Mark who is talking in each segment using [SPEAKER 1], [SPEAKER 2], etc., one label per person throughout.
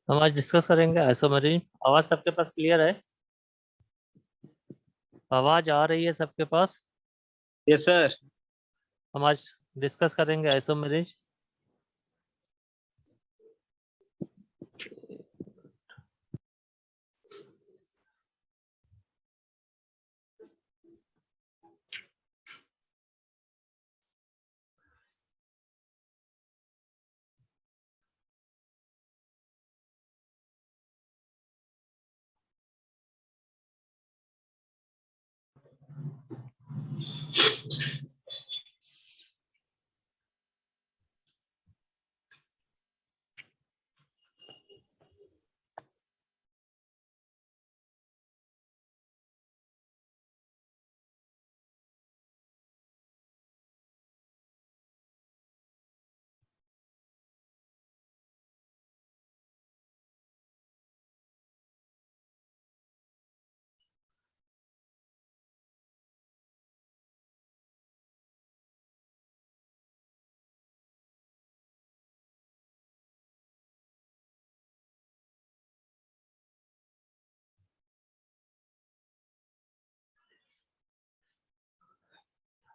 [SPEAKER 1] हम आज डिस्कस करेंगे आइसोमेरिज्म। आवाज सबके पास क्लियर है? आवाज आ रही है सबके पास?
[SPEAKER 2] Yes sir.
[SPEAKER 1] हम आज डिस्कस करेंगे आइसोमेरिज्म।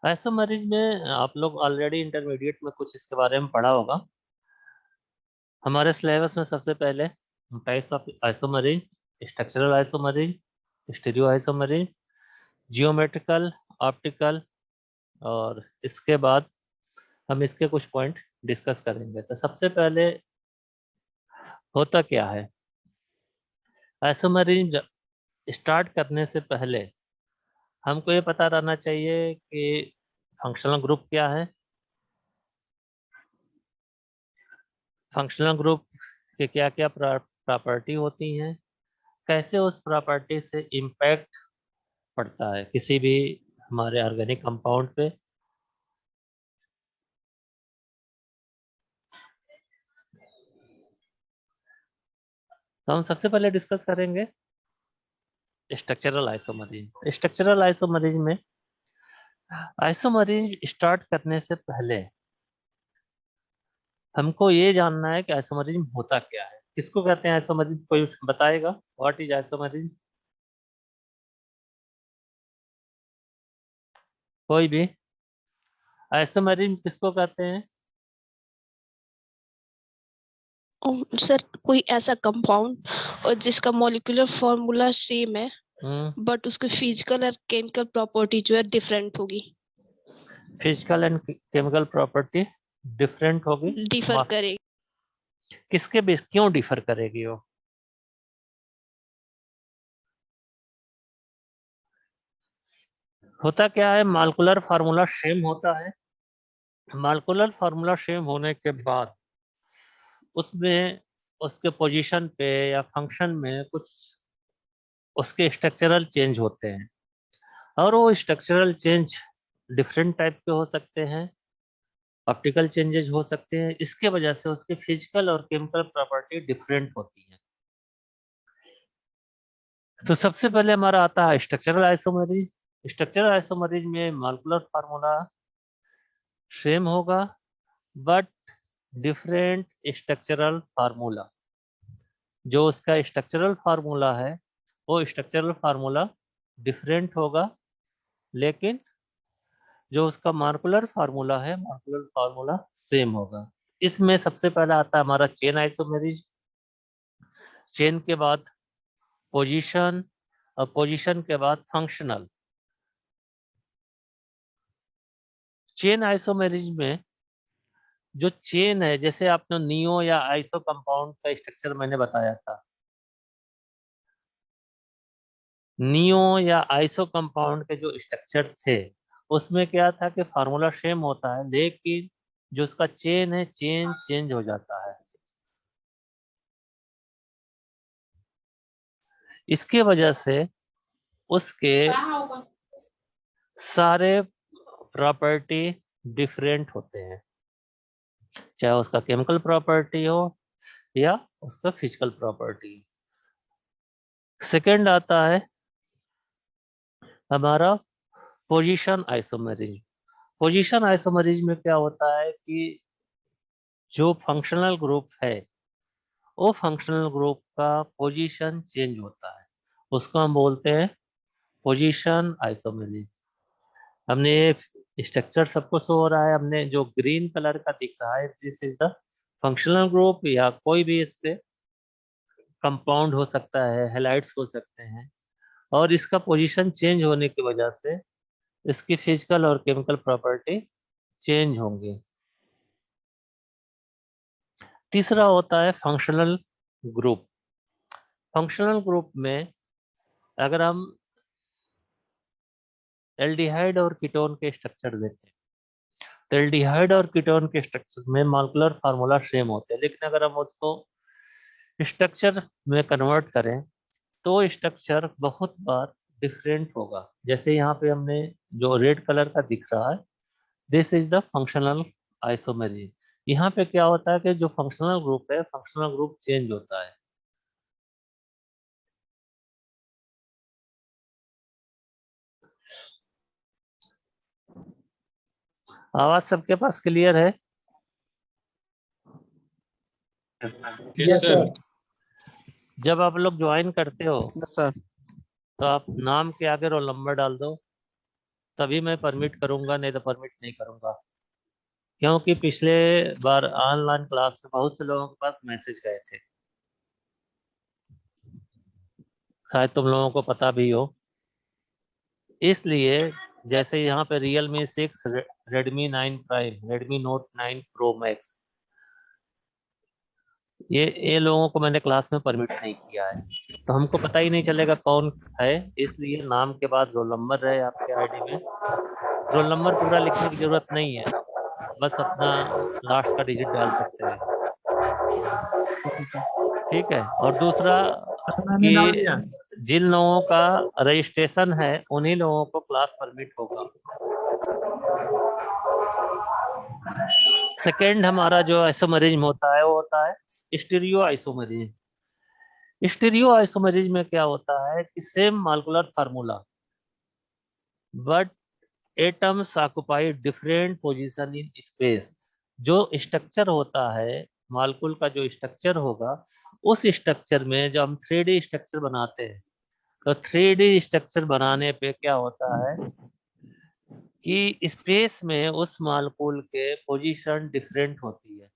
[SPEAKER 1] आइसोमेरिज्म में आप लोग ऑलरेडी इंटरमीडिएट में कुछ इसके बारे में पढ़ा होगा। हमारे सिलेबस में सबसे पहले types of isomerism, structural isomerism, stereo isomerism, geometrical, optical, और इसके बाद हम इसके कुछ पॉइंट डिस्कस करेंगे। तो सबसे पहले होता क्या है आइसोमेरिज्म? स्टार्ट करने से पहले हमको ये पता रहना चाहिए कि फंक्शनल ग्रुप क्या है, फंक्शनल ग्रुप के क्या क्या प्रॉपर्टी होती हैं, कैसे उस प्रॉपर्टी से इम्पैक्ट पड़ता है किसी भी हमारे ऑर्गेनिक कंपाउंड पे। तो हम सबसे पहले डिस्कस करेंगे स्ट्रक्चरल आइसोमरिज्म। स्ट्रक्चरल आइसोमरिज्म में आइसोमरिज्म स्टार्ट करने से पहले हमको ये जानना है कि आइसोमरिज्म होता क्या है, किसको कहते हैं आइसोमरिज्म। कोई बताएगा व्हाट इज आइसोमरिज्म? कोई भी? आइसोमरिज्म किसको कहते हैं?
[SPEAKER 3] सर कोई ऐसा कंपाउंड और जिसका मॉलिक्यूलर फॉर्मूला सेम है बट उसकी फिजिकल और केमिकल प्रॉपर्टी जो है डिफरेंट होगी।
[SPEAKER 1] Physical and chemical property different होगी।
[SPEAKER 3] डिफर करेगी।
[SPEAKER 1] किसके बेस क्यों डिफर करेगी वो? होता क्या है, मॉलिक्यूलर फार्मूला सेम होता है। मॉलिक्यूलर फार्मूला सेम होने के बाद उसमें उसके पोजीशन पे या फंक्शन में कुछ उसके स्ट्रक्चरल चेंज होते हैं, और वो स्ट्रक्चरल चेंज डिफरेंट टाइप के हो सकते हैं, ऑप्टिकल चेंजेस हो सकते हैं। इसके वजह से उसकी फिजिकल और केमिकल प्रॉपर्टी डिफरेंट होती है। तो सबसे पहले हमारा आता है स्ट्रक्चरल आइसोमेरिज्म। स्ट्रक्चरल आइसोमेरिज्म में मॉलिक्यूलर फार्मूला सेम होगा बट डिफरेंट स्ट्रक्चरल फार्मूला। जो उसका स्ट्रक्चरल फार्मूला है वो स्ट्रक्चरल फार्मूला डिफरेंट होगा, लेकिन जो उसका मॉलिक्यूलर फार्मूला है मॉलिक्यूलर फार्मूला सेम होगा। इसमें सबसे पहला आता है हमारा चेन आइसोमेरिज्म। चेन के बाद पोजीशन, और पोजीशन के बाद फंक्शनल। चेन आइसोमेरिज्म में जो चेन है, जैसे आपने नियो या आइसो कंपाउंड का स्ट्रक्चर मैंने बताया था, नियो या आइसो कंपाउंड के जो स्ट्रक्चर थे उसमें क्या था कि फार्मूला सेम होता है, लेकिन जो उसका चेन है चेन चेंज हो जाता है। इसके वजह से उसके सारे प्रॉपर्टी डिफरेंट होते हैं, चाहे उसका केमिकल प्रॉपर्टी हो या उसका फिजिकल प्रॉपर्टी। सेकंड आता है हमारा पोजीशन आइसोमेरिज्म। पोजीशन आइसोमेरिज्म में क्या होता है कि जो फंक्शनल ग्रुप है वो फंक्शनल ग्रुप का पोजीशन चेंज होता है, उसको हम बोलते हैं पोजीशन आइसोमेरिज्म। हमने ये स्ट्रक्चर सबको शो हो रहा है, हमने जो ग्रीन कलर का दिख रहा है this is the functional group, या कोई भी इस पे कंपाउंड हो सकता है, हैलाइड्स हो सकते हैं, और इसका पोजीशन चेंज होने की वजह से इसकी फिजिकल और केमिकल प्रॉपर्टी चेंज होंगी। तीसरा होता है फंक्शनल ग्रुप। फंक्शनल ग्रुप में अगर हम एल्डिहाइड और कीटोन के स्ट्रक्चर देखें तो एल्डिहाइड और कीटोन के स्ट्रक्चर में मॉलिक्यूलर फार्मूला सेम होते हैं, लेकिन अगर हम उसको स्ट्रक्चर में कन्वर्ट करें तो स्ट्रक्चर बहुत बार डिफरेंट होगा। जैसे यहाँ पे हमने जो रेड कलर का दिख रहा है this is the functional isomerism. यहाँ पे क्या होता है कि जो फंक्शनल ग्रुप है फंक्शनल ग्रुप चेंज होता है। आवाज सबके पास क्लियर है?
[SPEAKER 2] Yes sir.
[SPEAKER 1] जब आप लोग ज्वाइन करते हो
[SPEAKER 2] सर
[SPEAKER 1] तो आप नाम के आगे रोल नंबर डाल दो, तभी मैं परमिट करूंगा, नहीं तो परमिट नहीं करूंगा। क्योंकि पिछले बार ऑनलाइन क्लास में बहुत से लोगों के पास मैसेज गए थे, शायद तुम लोगों को पता भी हो। इसलिए जैसे यहाँ पे Realme 6, Redmi 9 Prime, Redmi Note 9 Pro Max, ये लोगों को मैंने क्लास में परमिट नहीं किया है, तो हमको पता ही नहीं चलेगा कौन है। इसलिए नाम के बाद रोल नंबर रहे आपके आईडी में। रोल नंबर पूरा लिखने की जरूरत नहीं है, बस अपना लास्ट का डिजिट डाल सकते हैं, ठीक है। और दूसरा कि जिन लोगों का रजिस्ट्रेशन है उन्हीं लोगों को क्लास परमिट होगा। सेकेंड हमारा जो आइसोमेरिज्म होता है वो होता है स्टीरियो आइसोमेरिज्म। स्टीरियो आइसोमेरिज्म में क्या होता है कि same molecular formula but atoms occupy different position in space. जो स्ट्रक्चर होता है मॉलिक्यूल का, जो स्ट्रक्चर होगा उस स्ट्रक्चर में जो हम 3D स्ट्रक्चर बनाते हैं, तो 3D स्ट्रक्चर बनाने पे क्या होता है कि स्पेस में उस मॉलिक्यूल के पोजीशन डिफरेंट होती है।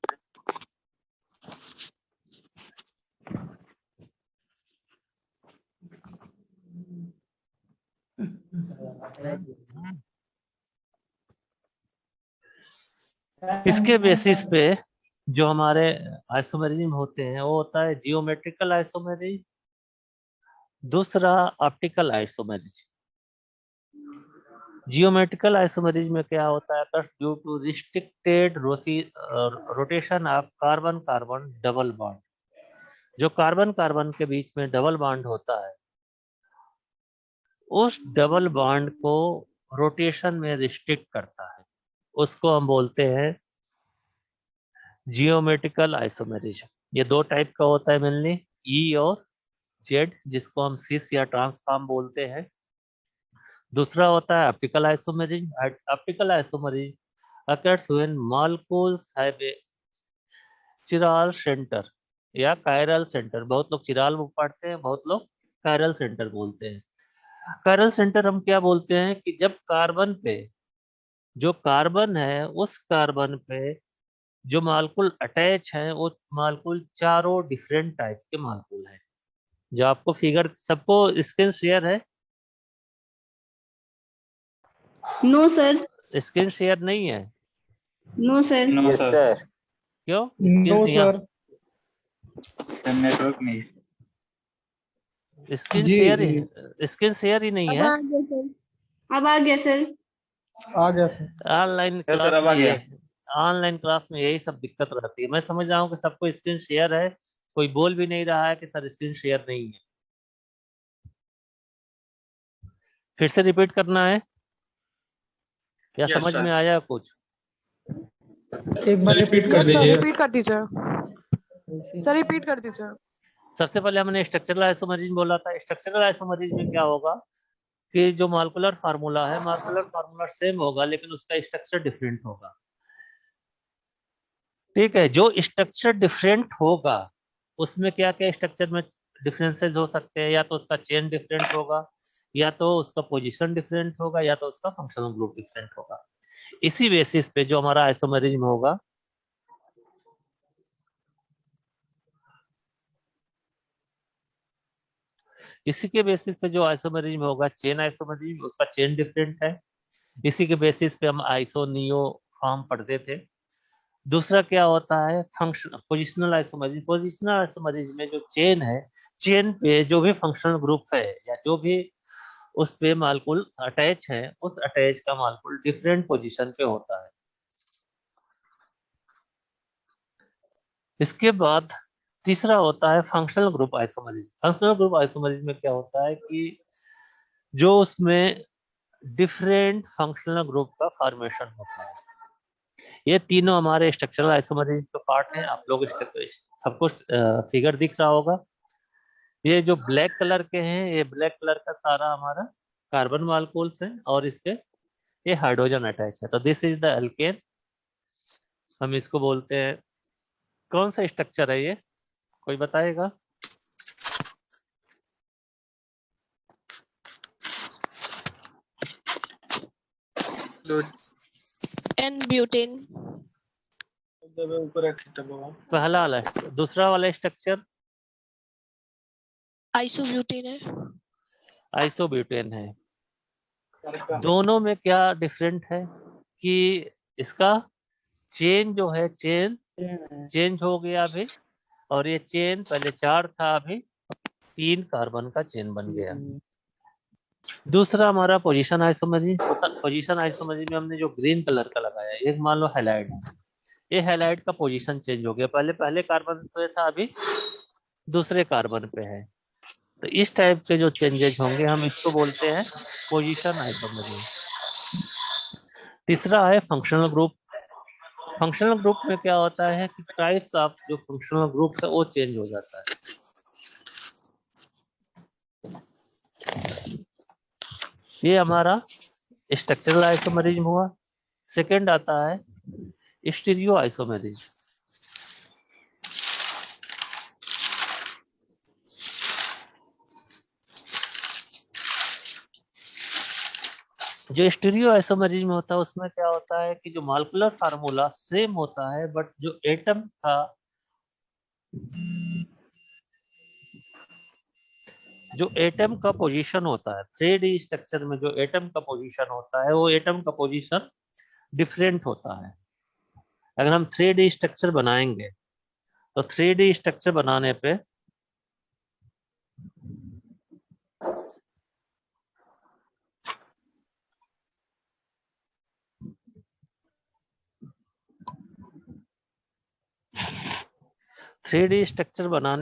[SPEAKER 1] इसके बेसिस पे जो हमारे आइसोमेरिज्म होते हैं वो होता है जियोमेट्रिकल आइसोमेरिज्म, दूसरा ऑप्टिकल आइसोमेरिज्म। जियोमेट्रिकल आइसोमेरिज्म में क्या होता है, due to restricted rotation of carbon carbon double bond. जो कार्बन कार्बन के बीच में डबल बॉन्ड होता है उस डबल बॉन्ड को रोटेशन में रिस्ट्रिक्ट करता है, उसको हम बोलते हैं जियोमेट्रिकल आइसोमेरिज्म। ये दो टाइप का होता है मेनली, ई और जेड, जिसको हम सिस या ट्रांसफॉर्म बोलते हैं। दूसरा होता है optical isomerism. Optical isomerism occurs when molecules have a chiral center या कायरल सेंटर। बहुत लोग चिराल पढ़ते हैं, बहुत लोग कायरल सेंटर बोलते हैं। कायरल सेंटर हम क्या बोलते हैं कि जब कार्बन पे, जो कार्बन है उस कार्बन पे जो मालिक्यूल अटैच है वो मालिक्यूल चारों डिफरेंट टाइप के मालिक्यूल है। जो आपको फिगर, सबको स्क्रीन शेयर है?
[SPEAKER 4] No sir.
[SPEAKER 1] स्क्रीन शेयर नहीं है?
[SPEAKER 4] No sir.
[SPEAKER 2] No sir.
[SPEAKER 1] क्यों?
[SPEAKER 5] नो सर,
[SPEAKER 2] नेटवर्क नहीं।
[SPEAKER 1] स्क्रीन
[SPEAKER 5] जी
[SPEAKER 1] शेयर,
[SPEAKER 5] जी
[SPEAKER 1] स्क्रीन शेयर ही नहीं
[SPEAKER 4] अब
[SPEAKER 1] है।
[SPEAKER 4] आ गया सर। अब आ गया सर।
[SPEAKER 5] आ गया सर।
[SPEAKER 1] ऑनलाइन
[SPEAKER 2] सर,
[SPEAKER 1] क्लास
[SPEAKER 2] अब आ
[SPEAKER 1] में
[SPEAKER 2] गया।
[SPEAKER 1] ऑनलाइन क्लास में यही सब दिक्कत रहती है। मैं समझ रहा हूँ कि सबको स्क्रीन शेयर है, कोई बोल भी नहीं रहा है कि सर स्क्रीन शेयर नहीं है। फिर से रिपीट करना है या
[SPEAKER 2] Yes,
[SPEAKER 1] समझ
[SPEAKER 2] sir.
[SPEAKER 1] में आया कुछ?
[SPEAKER 5] एक बार रिपीट कर
[SPEAKER 6] यस सर,
[SPEAKER 5] दीजिए।
[SPEAKER 6] रिपीट कर दीजिए सर, रिपीट कर दीजिए।
[SPEAKER 1] सबसे पहले हमने स्ट्रक्चरल आइसोमेरिज्म बोला था। स्ट्रक्चरल आइसोमेरिज्म में क्या होगा कि जो मॉलिक्यूलर फार्मूला है, मॉलिक्यूलर फार्मूला सेम होगा लेकिन उसका स्ट्रक्चर डिफरेंट होगा, ठीक है। जो स्ट्रक्चर डिफरेंट होगा उसमें क्या क्या स्ट्रक्चर में डिफरेंसेस हो सकते हैं, या तो उसका चेन डिफरेंट होगा, या तो उसका पोजीशन डिफरेंट होगा, या तो उसका फंक्शनल ग्रुप डिफरेंट होगा। इसी बेसिस पे जो हमारा आइसोमेरिज्म होगा, इसी के बेसिस पे जो आइसोमेरिज्म होगा, चेन आइसोमेरिज्म, उसका चेन डिफरेंट है। इसी के बेसिस पे हम आइसो नियो फॉर्म पढ़ते थे। दूसरा क्या होता है, function positional isomerism. Positional isomerism में जो चेन है, चेन पे जो भी फंक्शनल ग्रुप है या जो भी उस पे मालिक्यूल अटैच है, उस अटैच का मालिक्यूल डिफरेंट पोजीशन पे होता है। इसके बाद तीसरा होता है functional group isomerism. Functional group isomerism में क्या होता है कि जो उसमें डिफरेंट फंक्शनल ग्रुप का फॉर्मेशन होता है। ये तीनों हमारे स्ट्रक्चरल आइसोमेरिज्म के पार्ट हैं। आप लोग सबको फिगर दिख रहा होगा। ये जो ब्लैक कलर के हैं, ये ब्लैक कलर का सारा हमारा कार्बन मॉलिक्यूल्स है, और इस पे ये हाइड्रोजन अटैच है। तो दिस इज द एल्केन, हम इसको बोलते हैं। कौन सा स्ट्रक्चर है ये, कोई बताएगा?
[SPEAKER 3] N butane.
[SPEAKER 1] पहला वाला, दूसरा वाला स्ट्रक्चर
[SPEAKER 3] आइसोब्यूटेन है।
[SPEAKER 1] आइसोब्यूटेन है। दोनों में क्या डिफरेंट है कि इसका चेन जो है, चेन चेंज हो गया अभी, और ये चेन पहले 4 था, अभी 3 कार्बन का चेन बन गया। दूसरा हमारा पोजीशन आइसोमेरिज्म। पोजीशन आइसोमेरिज्म में हमने जो ग्रीन कलर का लगाया है, एक मान लो हैलाइड, ये हैलाइड का पोजीशन चेंज हो गया, पहले पहले कार्बन पे था, अभी दूसरे कार्बन पे है। तो इस टाइप के जो चेंजेस होंगे, हम इसको बोलते हैं पोजीशन आइसोमेरिज्म। तीसरा है फंक्शनल ग्रुप। फंक्शनल ग्रुप में क्या होता है कि टाइप्स ऑफ जो फंक्शनल ग्रुप है वो चेंज हो जाता है। ये हमारा स्ट्रक्चरल आइसोमेरिज्म हुआ। सेकंड आता है स्टीरियो आइसोमेरिज्म। जो स्टीरियो आइसोमेरिज्म होता है, उसमें क्या होता है कि जो मॉलिक्यूलर फार्मूला सेम होता है, बट जो एटम था, जो एटम का पोजीशन होता है 3D स्ट्रक्चर में, जो एटम का पोजीशन होता है, वो एटम का पोजीशन डिफरेंट होता है। अगर हम 3D स्ट्रक्चर बनाएंगे, तो 3D स्ट्रक्चर बनाने पे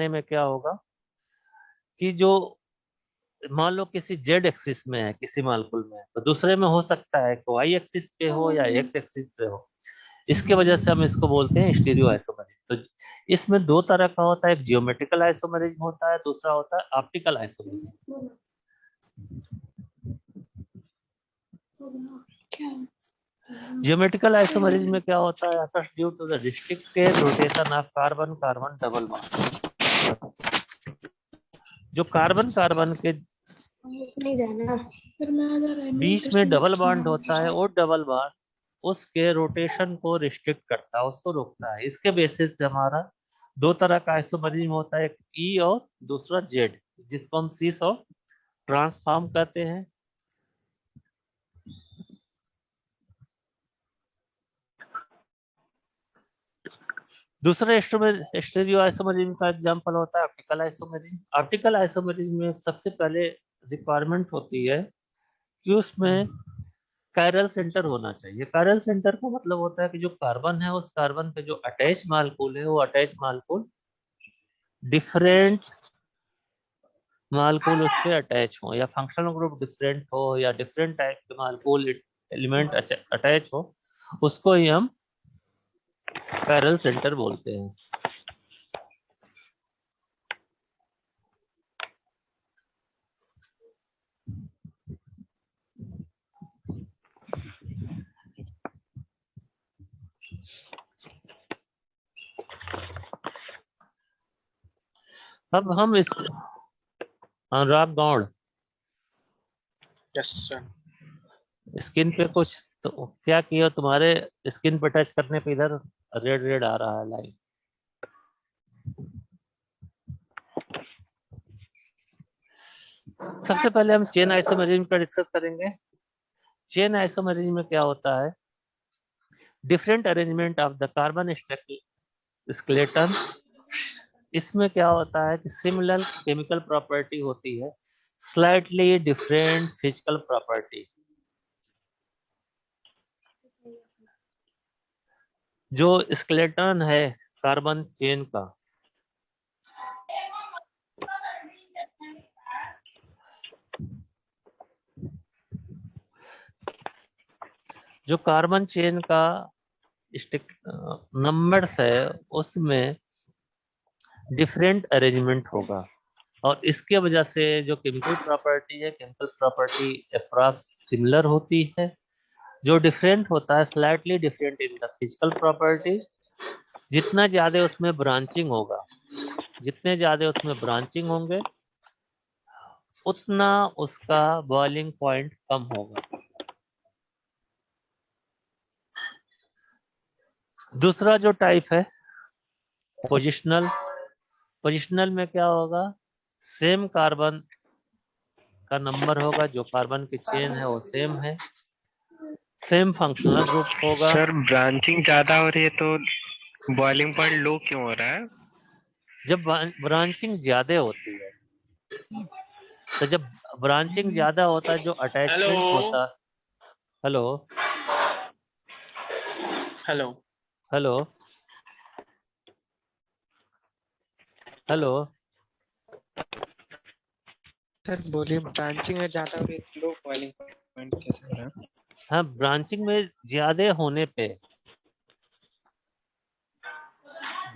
[SPEAKER 1] में क्या होगा कि जो मान लो किसी जेड एक्सिस में है, किसी मालिक्यूल में, तो दूसरे में हो सकता है कि वाई एक्सिस पे हो या एक्स एक्सिस पे हो। इसके वजह से हम इसको बोलते हैं स्टीरियो आइसोमेरिज्म। तो इसमें दो तरह का होता है, एक जियोमेट्रिकल आइसोमेरिज्म होता है, दूसरा होता है ऑप्टिकल आइसोमेरिज्म। जियोमेट्रिकल आइसोमेरिज्म में क्या होता है, occurs due to the restricted rotation of carbon carbon double bond. जो कार्बन कार्बन के बीच में डबल बॉन्ड होता है, वो डबल बॉन्ड उसके रोटेशन को रिस्ट्रिक्ट करता है, उसको रोकता है। इसके बेसिस पे हमारा दो तरह का आइसोमेरिज्म होता है, एक ई और दूसरा जेड, जिसको हम सीस और ट्रांसफॉर्म कहते हैं। दूसरा स्टीरियो आइसोमेरिज्म का एग्जांपल होता है ऑप्टिकल आइसोमेरिज्म। ऑप्टिकल आइसोमेरिज्म में सबसे पहले रिक्वायरमेंट होती है कि उसमें कायरल सेंटर होना चाहिए। कायरल सेंटर का मतलब होता है कि जो कार्बन है, उस कार्बन पे जो अटैच मालिक्यूल है, वो अटैच मालिक्यूल डिफरेंट मालिक्यूल उस पे अटैच हो, या फंक्शनल ग्रुप डिफरेंट हो, या डिफरेंट टाइप के मालिक्यूल एलिमेंट अटैच हो, उसको ही हम कायरल सेंटर बोलते हैं। अब हम इस अनुराग गौड़
[SPEAKER 2] Yes, sir.
[SPEAKER 1] स्किन पे कुछ तो क्या किया, तुम्हारे स्किन पे टच करने पे इधर रेड रेड आ रहा है लाइन। सबसे पहले हम चेन आइसोमेरिज्म का डिस्कस करेंगे। चेन आइसोमेरिज्म में क्या होता है? Different arrangement of the carbon skeleton. इसमें क्या होता है कि सिमिलर केमिकल प्रॉपर्टी होती है, स्लाइटली डिफरेंट फिजिकल प्रॉपर्टी। जो स्केलेटन है कार्बन चेन का, जो कार्बन चेन का नंबर्स है उसमें डिफरेंट अरेंजमेंट होगा, और इसके वजह से जो केमिकल प्रॉपर्टी है, केमिकल प्रॉपर्टी अप्रॉक्स सिमिलर होती है। जो डिफरेंट होता है, slightly different in the physical property. जितना ज्यादा उसमें ब्रांचिंग होगा, जितने ज्यादा उसमें ब्रांचिंग होंगे उतना उसका बॉइलिंग पॉइंट कम होगा। दूसरा जो टाइप है पोजिशनल। पोजिशनल में क्या होगा? सेम कार्बन का नंबर होगा, जो कार्बन की चेन है वो सेम है, सेम फंक्शनल ग्रुप होगा।
[SPEAKER 7] सर ब्रांचिंग ज्यादा हो रही है तो बॉइलिंग पॉइंट लो क्यों हो रहा है?
[SPEAKER 1] जब ब्रांचिंग ज्यादा होती है, तो जब ब्रांचिंग ज्यादा होता है, जो अटैचमेंट
[SPEAKER 2] Hello.
[SPEAKER 1] होता। Hello
[SPEAKER 2] Hello.
[SPEAKER 1] Hello hello
[SPEAKER 7] sir बोलिए, ब्रांचिंग में ज्यादा हो रही है तो लो बॉइलिंग पॉइंट कैसे हो रहा है?
[SPEAKER 1] हाँ, ब्रांचिंग में ज्यादा होने पे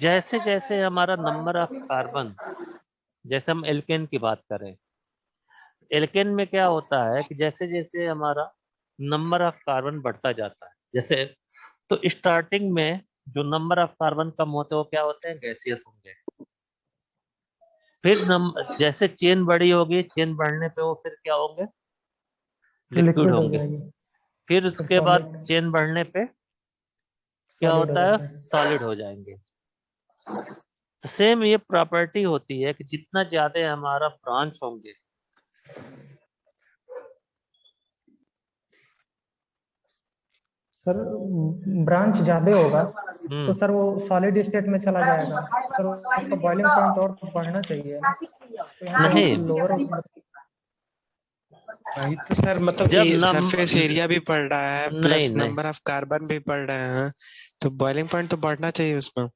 [SPEAKER 1] जैसे जैसे हमारा नंबर ऑफ कार्बन, जैसे हम एल्केन की बात करें, एल्केन में क्या होता है कि जैसे जैसे हमारा नंबर ऑफ कार्बन बढ़ता जाता है, जैसे तो स्टार्टिंग में जो नंबर ऑफ कार्बन कम होते हैं वो क्या होते हैं? गैसियस होंगे। फिर जैसे चेन बड़ी होगी, चेन बढ़ने पे वो फिर क्या होंगे? लिक्विड
[SPEAKER 5] लिक्विड हो
[SPEAKER 1] होंगे।
[SPEAKER 5] जाएगी,
[SPEAKER 1] फिर
[SPEAKER 5] फिर
[SPEAKER 1] उसके बाद
[SPEAKER 5] सॉलिड,
[SPEAKER 1] चेन बढ़ने पे क्या
[SPEAKER 5] सॉलिड हो
[SPEAKER 1] होता है?
[SPEAKER 5] जाते हैं।
[SPEAKER 1] सॉलिड हो जाएंगे। तो सेम ये प्रॉपर्टी होती है कि जितना ज्यादा हमारा ब्रांच होंगे,
[SPEAKER 5] सर ब्रांच ज्यादा होगा तो सर वो सॉलिड स्टेट में चला जाएगा, सर उसका बॉइलिंग पॉइंट और बढ़ना चाहिए ना, तो यहाँ
[SPEAKER 1] नहीं,
[SPEAKER 5] तो लोअर।
[SPEAKER 7] वही तो सर, मतलब
[SPEAKER 1] जब
[SPEAKER 7] सरफेस एरिया भी बढ़ रहा है
[SPEAKER 1] नहीं
[SPEAKER 7] प्लस
[SPEAKER 1] नहीं
[SPEAKER 7] नंबर ऑफ कार्बन भी बढ़ रहे हैं, तो बॉइलिंग पॉइंट तो बढ़ना चाहिए उसमें।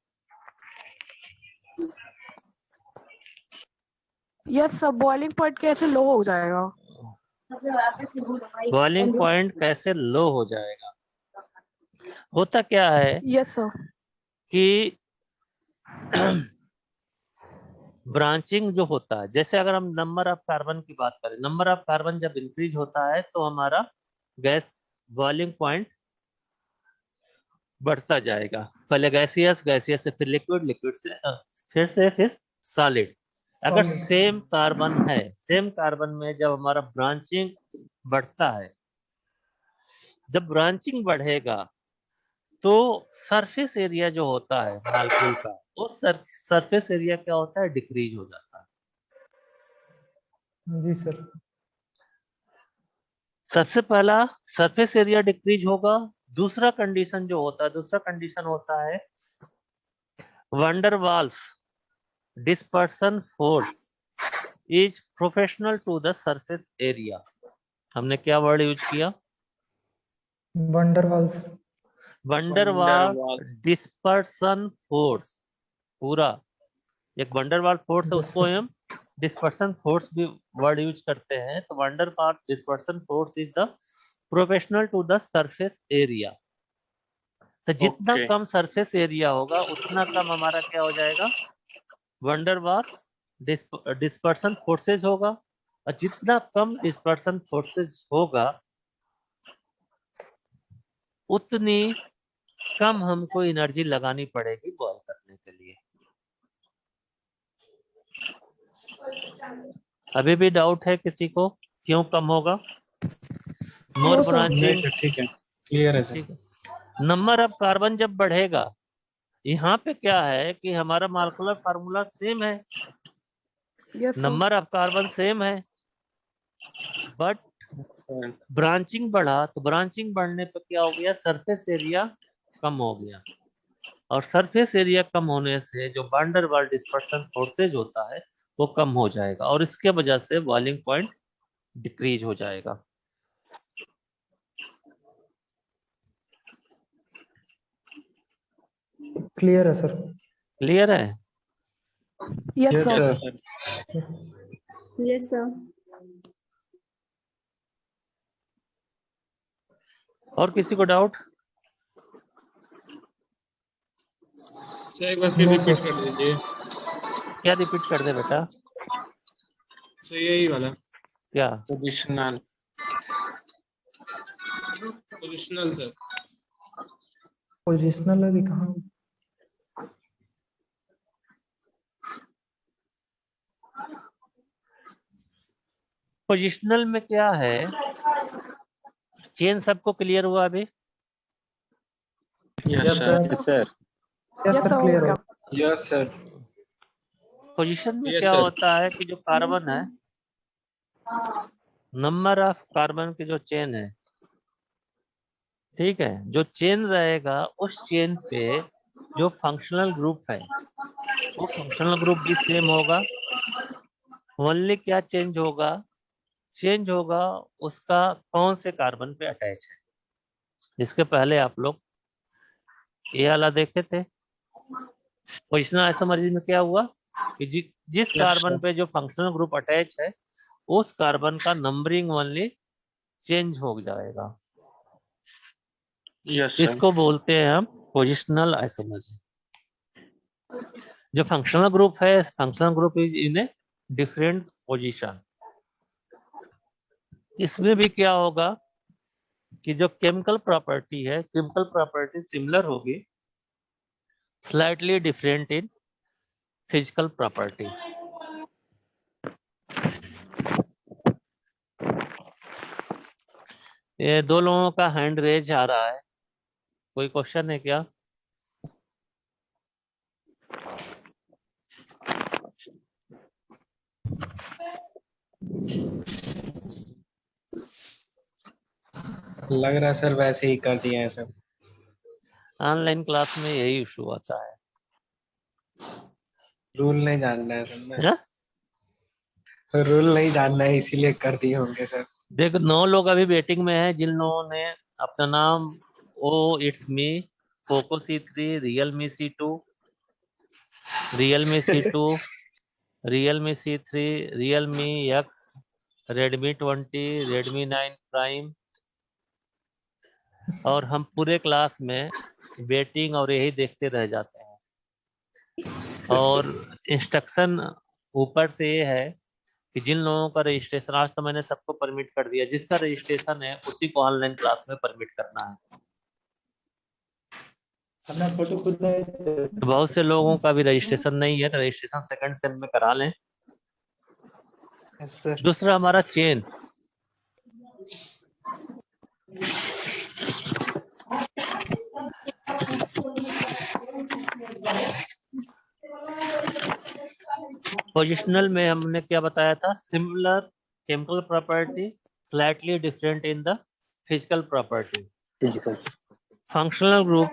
[SPEAKER 6] यस सर, बॉइलिंग पॉइंट कैसे लो हो जाएगा?
[SPEAKER 1] बॉइलिंग पॉइंट कैसे लो हो जाएगा? होता क्या है
[SPEAKER 6] यस सर।
[SPEAKER 1] कि ब्रांचिंग जो होता है, जैसे अगर हम नंबर ऑफ कार्बन की बात करें, नंबर ऑफ कार्बन जब इंक्रीज होता है तो हमारा गैस बॉइलिंग पॉइंट बढ़ता जाएगा। पहले गैसियस, गैसियस से फिर लिक्विड, लिक्विड से फिर सॉलिड। अगर
[SPEAKER 5] Solid.
[SPEAKER 1] सेम कार्बन है, सेम कार्बन में जब हमारा ब्रांचिंग बढ़ता है, जब ब्रांचिंग बढ़ेगा तो सरफेस एरिया जो होता है मॉलिक्यूल का, वो सरफेस एरिया क्या होता है? डिक्रीज हो जाता है।
[SPEAKER 5] जी सर।
[SPEAKER 1] सबसे पहला सरफेस एरिया डिक्रीज होगा। दूसरा कंडीशन जो होता है, दूसरा कंडीशन होता है van der Waals dispersion force is professional to the surface area. हमने क्या वर्ड यूज किया?
[SPEAKER 5] Van der Waals.
[SPEAKER 1] Van der Waal
[SPEAKER 2] Wonderwall.
[SPEAKER 1] Dispersion force. पूरा एक वंडरवाल फोर्स है,
[SPEAKER 5] यस
[SPEAKER 1] उसको
[SPEAKER 5] सर।
[SPEAKER 1] हम डिस्पर्सन फोर्स भी वर्ड यूज करते हैं। तो van der Waal dispersion force is the professional to the surface area. तो जितना
[SPEAKER 2] Okay.
[SPEAKER 1] कम सरफेस एरिया होगा उतना कम हमारा क्या हो जाएगा? वंडरवाल डिस्पर्सन फोर्सेस होगा। और जितना कम डिस्पर्सन फोर्सेस होगा उतनी कम हमको एनर्जी लगानी पड़ेगी बॉयल करने के लिए। अभी भी डाउट है किसी को, क्यों कम होगा? मोर
[SPEAKER 6] No, sir.
[SPEAKER 7] नहीं
[SPEAKER 1] ब्रांचिंग,
[SPEAKER 7] सर, ठीक है, क्लियर है सर।
[SPEAKER 1] ठीक है। नंबर ऑफ कार्बन जब बढ़ेगा, यहाँ पे क्या है कि हमारा मॉलिक्यूलर फार्मूला सेम है,
[SPEAKER 6] Yes, sir.
[SPEAKER 1] Number of carbon same है, बट ब्रांचिंग बढ़ा तो ब्रांचिंग बढ़ने पर क्या हो गया, सरफेस एरिया कम हो गया, और सरफेस एरिया कम होने से जो van der Waals dispersion forces होता है वो कम हो जाएगा, और इसके वजह से बॉइलिंग पॉइंट डिक्रीज हो जाएगा।
[SPEAKER 5] क्लियर है सर।
[SPEAKER 1] क्लियर है?
[SPEAKER 6] Yes,
[SPEAKER 7] yes
[SPEAKER 6] sir.
[SPEAKER 7] Sir.
[SPEAKER 4] Yes, sir.
[SPEAKER 2] और किसी को डाउट?
[SPEAKER 8] सर एक बार फिर
[SPEAKER 5] No,
[SPEAKER 8] रिपीट
[SPEAKER 5] sir.
[SPEAKER 8] कर दीजिए
[SPEAKER 1] क्या रिपीट कर दे बेटा?
[SPEAKER 8] सर, यही वाला
[SPEAKER 1] क्या?
[SPEAKER 2] पोजिशनल।
[SPEAKER 8] Positional sir.
[SPEAKER 5] पोजिशनल अभी कहाँ?
[SPEAKER 1] पोजिशनल में क्या है, चेन सबको क्लियर हुआ अभी?
[SPEAKER 2] Yes sir.
[SPEAKER 5] Sir
[SPEAKER 6] Yes, sir.
[SPEAKER 5] Clear
[SPEAKER 6] हो
[SPEAKER 5] हो
[SPEAKER 6] गया.
[SPEAKER 7] Yes sir.
[SPEAKER 1] पोजीशन में
[SPEAKER 8] Yes,
[SPEAKER 1] क्या
[SPEAKER 8] sir.
[SPEAKER 1] होता है कि जो कार्बन है, नंबर ऑफ कार्बन की जो चेन है, ठीक है, जो चेन रहेगा उस चेन पे जो फंक्शनल ग्रुप है वो फंक्शनल ग्रुप भी सेम होगा। ओनली क्या चेंज होगा, चेंज होगा उसका कौन से कार्बन पे अटैच है। इसके पहले आप लोग ये वाला देखे थे, पोजिशनल आइसोमरिज्म में क्या हुआ कि जिस कार्बन पे जो फंक्शनल ग्रुप अटैच है उस कार्बन का नंबरिंग ओनली चेंज हो जाएगा।
[SPEAKER 2] Yes sir.
[SPEAKER 1] इसको बोलते हैं हम पोजिशनल आइसोमरिज्म। जो फंक्शनल ग्रुप है, functional group is in a different position. इसमें भी क्या होगा कि जो केमिकल प्रॉपर्टी है, केमिकल प्रॉपर्टी सिमिलर होगी, slightly different in physical property. ये दो लोगों का हैंड रेज आ रहा है, कोई क्वेश्चन है क्या?
[SPEAKER 7] लग रहा है सर वैसे ही कर दिए हैं सर।
[SPEAKER 1] ऑनलाइन क्लास में यही इशू आता है।
[SPEAKER 7] रूल नहीं जानना है सर
[SPEAKER 1] है?
[SPEAKER 7] रूल नहीं जानना है इसीलिए कर दिए होंगे सर।
[SPEAKER 1] देखो 9 लोग अभी वेटिंग में हैं, जिन लोगों ने अपना नाम it's me, Poco C3, Realme C2, Realme C2, Realme C3, Realme X, Redmi 20, Redmi 9 prime, और हम पूरे क्लास में वेटिंग और यही देखते रह जाते हैं। और इंस्ट्रक्शन ऊपर से ये है कि जिन लोगों का रजिस्ट्रेशन, आज तो मैंने सबको परमिट कर दिया, जिसका रजिस्ट्रेशन है उसी को ऑनलाइन क्लास में परमिट करना है। तो बहुत से लोगों का भी रजिस्ट्रेशन नहीं है, तो रजिस्ट्रेशन सेकंड सेम में करा लें। दूसरा हमारा चेन, पोजिशनल में हमने क्या बताया था, similar chemical property, slightly different in the physical property. Functional group,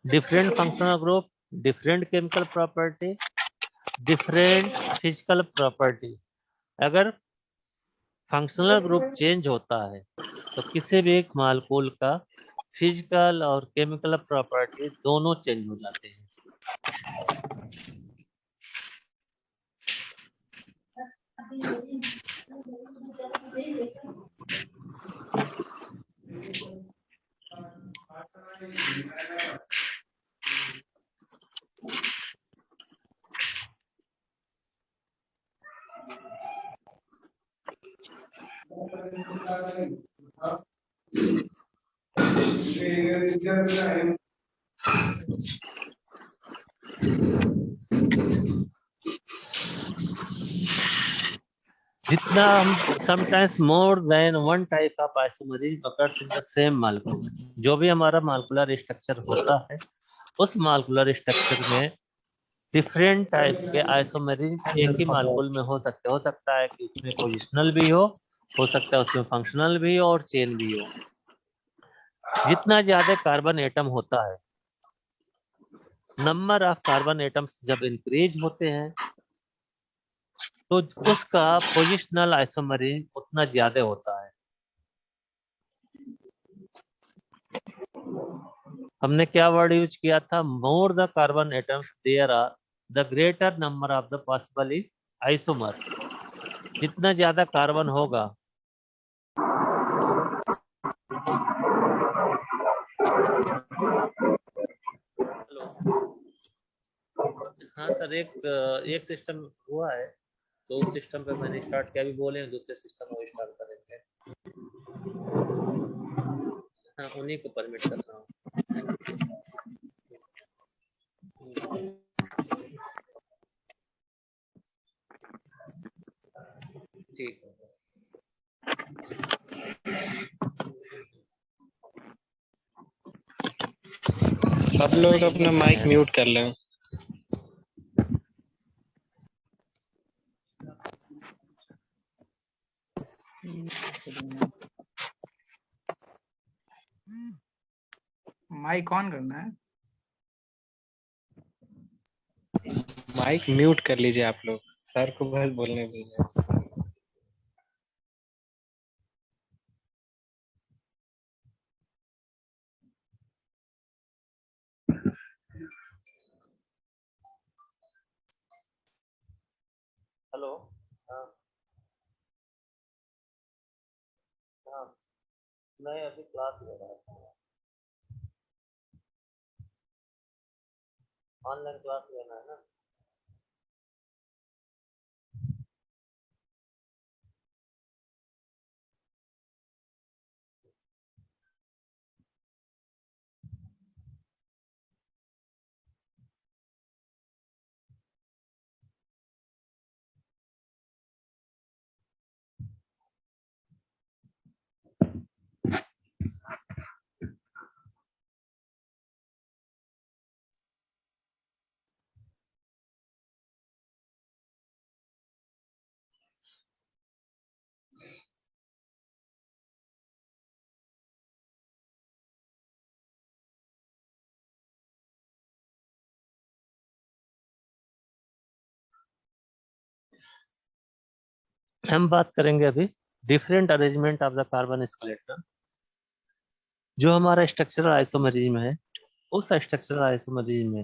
[SPEAKER 1] different functional group, different chemical property, different physical property. अगर फंक्शनल ग्रुप चेंज होता है तो किसी भी एक मॉलिक्यूल का फिजिकल और केमिकल प्रॉपर्टी दोनों चेंज हो जाते हैं। जितना हम sometimes more than one type of isomerase occurs in the same molecule, जो भी हमारा मालिकुलर स्ट्रक्चर होता है उस मालिकुलर स्ट्रक्चर में डिफरेंट टाइप के आइसोमरेज एक ही मालिक्यूल में हो सकता है कि उसमें पोजिशनल भी हो सकता है उसमें फंक्शनल भी हो और चेन भी हो। जितना ज्यादा कार्बन एटम होता है, नंबर ऑफ कार्बन एटम्स जब इंक्रीज होते हैं तो उसका पोजिशनल आइसोमरेज उतना ज्यादा होता है। हमने क्या वर्ड यूज किया था? More the carbon atoms there are the greater number of the possible isomer. जितना ज्यादा कार्बन होगा हाँ सर, एक सिस्टम हुआ है तो उस सिस्टम पे मैंने स्टार्ट किया, अभी बोले हैं दूसरे सिस्टम को स्टार्ट करेंगे। हाँ, उन्हीं को परमिट कर रहा हूँ। ठीक है सर।
[SPEAKER 7] सब लोग अपना माइक म्यूट कर लें।
[SPEAKER 9] माइक ऑन करना है।
[SPEAKER 7] माइक म्यूट कर लीजिए आप लोग, सर को बस बोलने दीजिए।
[SPEAKER 1] हेलो। हाँ हाँ, मैं अभी क्लास ले रहा था, ऑनलाइन क्लास लेना है ना। हम बात करेंगे अभी different arrangement of the carbon skeleton. जो हमारा स्ट्रक्चरल आइसोमरेज में है उस स्ट्रक्चरल आइसोमरेज में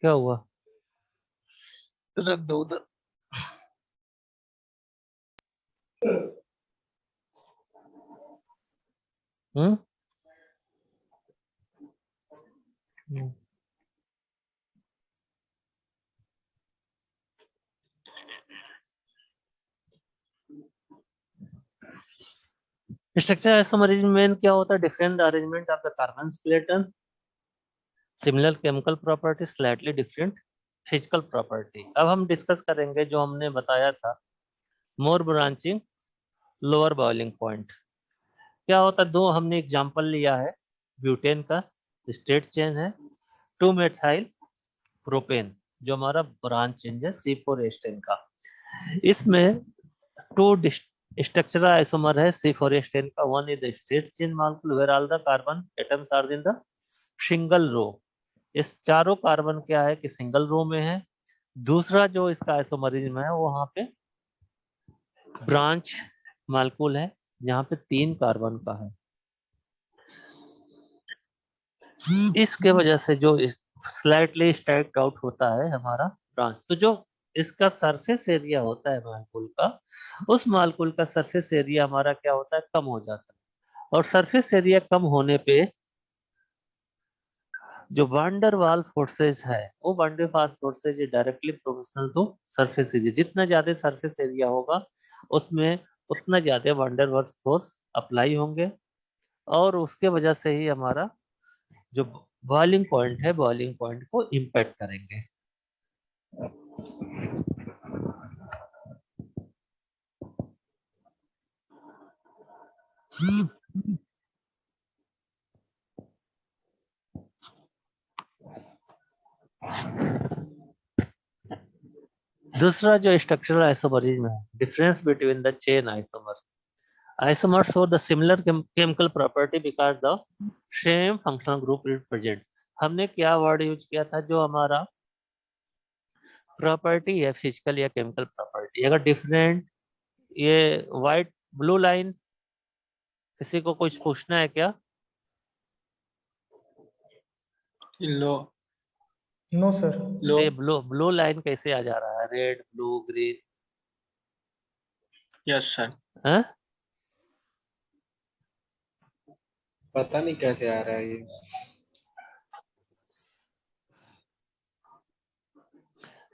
[SPEAKER 1] क्या हुआ? रख दो उधर। हम्म स्ट्रक्चर आइसोमरेज में क्या होता है? Different arrangement of the carbon skeleton, similar chemical property, slightly different physical property. अब हम डिस्कस करेंगे जो हमने बताया था, मोर ब्रांचिंग लोअर बॉइलिंग पॉइंट। क्या होता है, दो हमने एग्जांपल लिया है, ब्यूटेन का स्टेट चेंज है, 2 मेथाइल प्रोपेन जो हमारा ब्रांच चेंज है C4H10 का। इसमें 2 स्ट्रक्चरल आइसोमर है C4H10 का। One is the straight chain molecule where all the carbon atoms are in the single row. इस चारों कार्बन क्या है कि सिंगल रो में है। दूसरा जो इसका आइसोमरिज्म है वो वहां पे ब्रांच मॉलिक्यूल है जहाँ पे 3 कार्बन का है। इसके वजह से जो स्लाइटली स्ट्रैक्ड आउट होता है हमारा ब्रांच। तो जो इसका सरफेस एरिया होता है मॉलिक्यूल का, उस मॉलिक्यूल का सरफेस एरिया हमारा क्या होता है, कम हो जाता है। और सरफेस एरिया कम होने पे जो वांडर वाल फोर्सेज है, वो van der waals forces directly proportional to surface area. जितना ज्यादा सरफेस एरिया होगा उसमें उतना ज्यादा वांडर वाल फोर्स अप्लाई होंगे, और उसके वजह से ही हमारा जो बॉइलिंग पॉइंट है, बॉइलिंग पॉइंट को इम्पैक्ट करेंगे। दूसरा जो स्ट्रक्चरल आइसोमरिज्म है, difference between the chain isomer. Isomers show the similar chemical property because the same functional group is present। हमने क्या वर्ड यूज किया था, जो हमारा प्रॉपर्टी है फिजिकल या केमिकल प्रॉपर्टी, अगर डिफरेंट, ये व्हाइट ब्लू लाइन, किसी को कुछ पूछना है क्या?
[SPEAKER 2] लो
[SPEAKER 5] नो सर।
[SPEAKER 2] लो
[SPEAKER 1] ये ब्लू लाइन कैसे आ जा रहा है, red blue green?
[SPEAKER 2] Yes sir.
[SPEAKER 1] हाँ,
[SPEAKER 7] पता नहीं कैसे आ रहा है ये।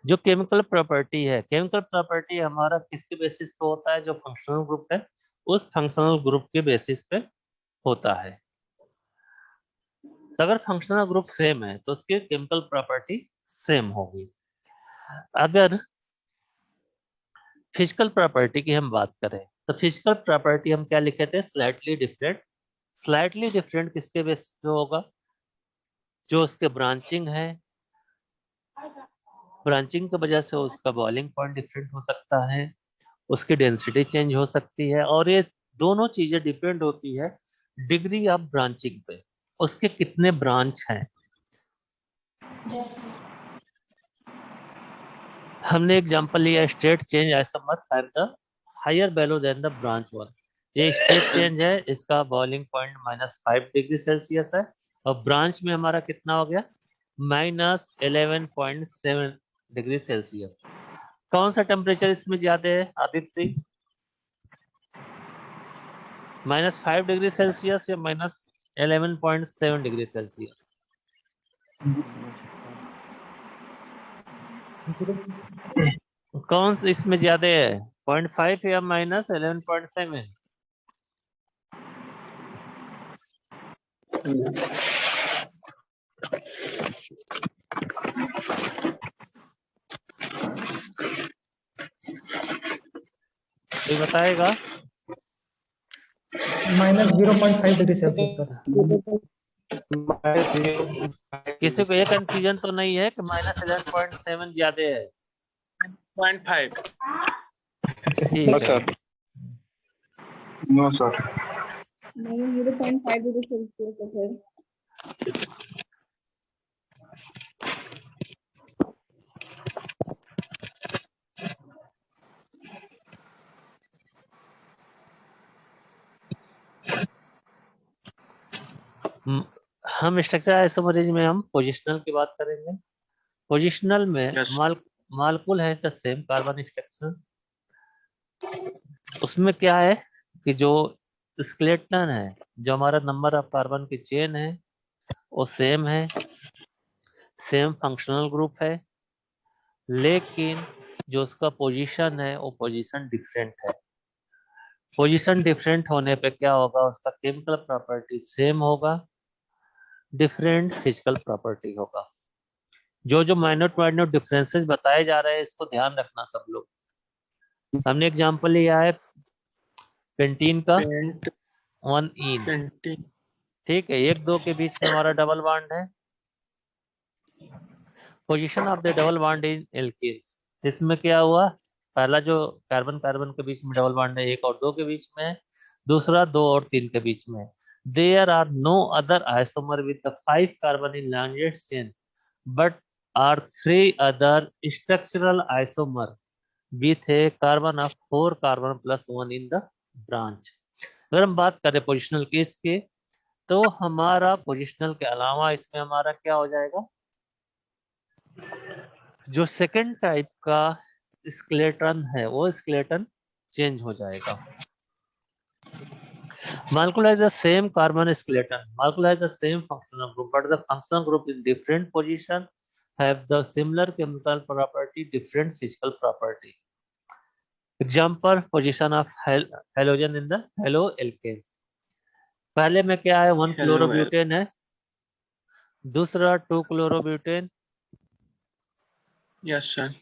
[SPEAKER 1] जो केमिकल प्रॉपर्टी है, केमिकल प्रॉपर्टी हमारा किसके बेसिस पे होता है, जो फंक्शनल ग्रुप है उस फंक्शनल ग्रुप के बेसिस पे होता है। तो अगर फंक्शनल ग्रुप सेम है तो उसकी केमिकल प्रॉपर्टी सेम होगी। अगर फिजिकल प्रॉपर्टी की हम बात करें तो फिजिकल प्रॉपर्टी हम क्या लिखे थे, स्लाइटली डिफरेंट। स्लाइटली डिफरेंट किसके बेसिस पे होगा, जो उसके ब्रांचिंग है, ब्रांचिंग की वजह से उसका बॉइलिंग पॉइंट डिफरेंट हो सकता है, उसकी डेंसिटी चेंज हो सकती है, और ये दोनों चीजें डिपेंड होती है डिग्री ऑफ ब्रांचिंग पे, उसके कितने ब्रांच हैं। हमने एग्जांपल लिया straight chain isomer at the higher value than the branch one. ये स्टेट चेंज है, इसका बॉइलिंग पॉइंट -5 डिग्री सेल्सियस है, और ब्रांच में हमारा कितना हो गया, -11.7 डिग्री सेल्सियस। कौन सा टेम्परेचर इसमें ज्यादा है आदित्य सिंह, -5 डिग्री सेल्सियस या -11.7 डिग्री सेल्सियस? कौन सा इसमें ज्यादा है, 0.5 या -11.7? कोई बताएगा?
[SPEAKER 5] -0.5 डिग्री सेल्सियस सर।
[SPEAKER 1] किसी को ये कंफ्यूजन तो नहीं है कि -11.7 ज्यादा है?
[SPEAKER 2] 0.5।
[SPEAKER 1] ठीक है।
[SPEAKER 2] No sir.
[SPEAKER 4] -0.5 डिग्री सेल्सियस है सर।
[SPEAKER 1] हम स्ट्रक्चर आइसोमरेज में हम पोजिशनल की बात करेंगे। पोजिशनल में
[SPEAKER 2] Yes.
[SPEAKER 1] मालकुल है द सेम कार्बन स्ट्रक्चर। उसमें क्या है कि जो स्केलेटन है, जो हमारा नंबर ऑफ कार्बन की चेन है वो सेम है, सेम फंक्शनल ग्रुप है, लेकिन जो उसका पोजीशन है वो पोजीशन डिफरेंट है। पोजीशन डिफरेंट होने पे क्या होगा, उसका केमिकल प्रॉपर्टी सेम होगा, डिफरेंट फिजिकल प्रॉपर्टी होगा। जो जो माइनर डिफरेंसेस बताए जा रहे हैं इसको ध्यान रखना सब लोग। हमने एग्जांपल लिया है पेंटीन का
[SPEAKER 2] पेंट
[SPEAKER 1] 1 इन,
[SPEAKER 2] पेंटिंग
[SPEAKER 1] ठीक है। 1-2 के बीच में हमारा डबल बॉन्ड है। Position of the double bond in alkenes, इसमें क्या हुआ, पहला जो कार्बन कार्बन के बीच में डबल बॉन्ड है 1 और 2 के बीच में, दूसरा 2 और 3 के बीच में। There are no other isomer with the 5 carbon in longest chain but are 3 other structural isomer with a carbon of 4 carbon plus 1 in the branch. अगर हम बात करें पोजिशनल केस के, तो हमारा पोजिशनल के अलावा इसमें हमारा क्या हो जाएगा, जो सेकंड टाइप का स्केलेटन है वो स्केलेटन चेंज हो जाएगा। molecule has the same carbon skeleton, molecule has the same functional group, but the functional group in different position have the similar chemical property, different physical property. Example, position of halogen in the haloalkanes. पहले में क्या है, 1 chlorobutane है, दूसरा 2 chlorobutane.
[SPEAKER 2] Yes sir.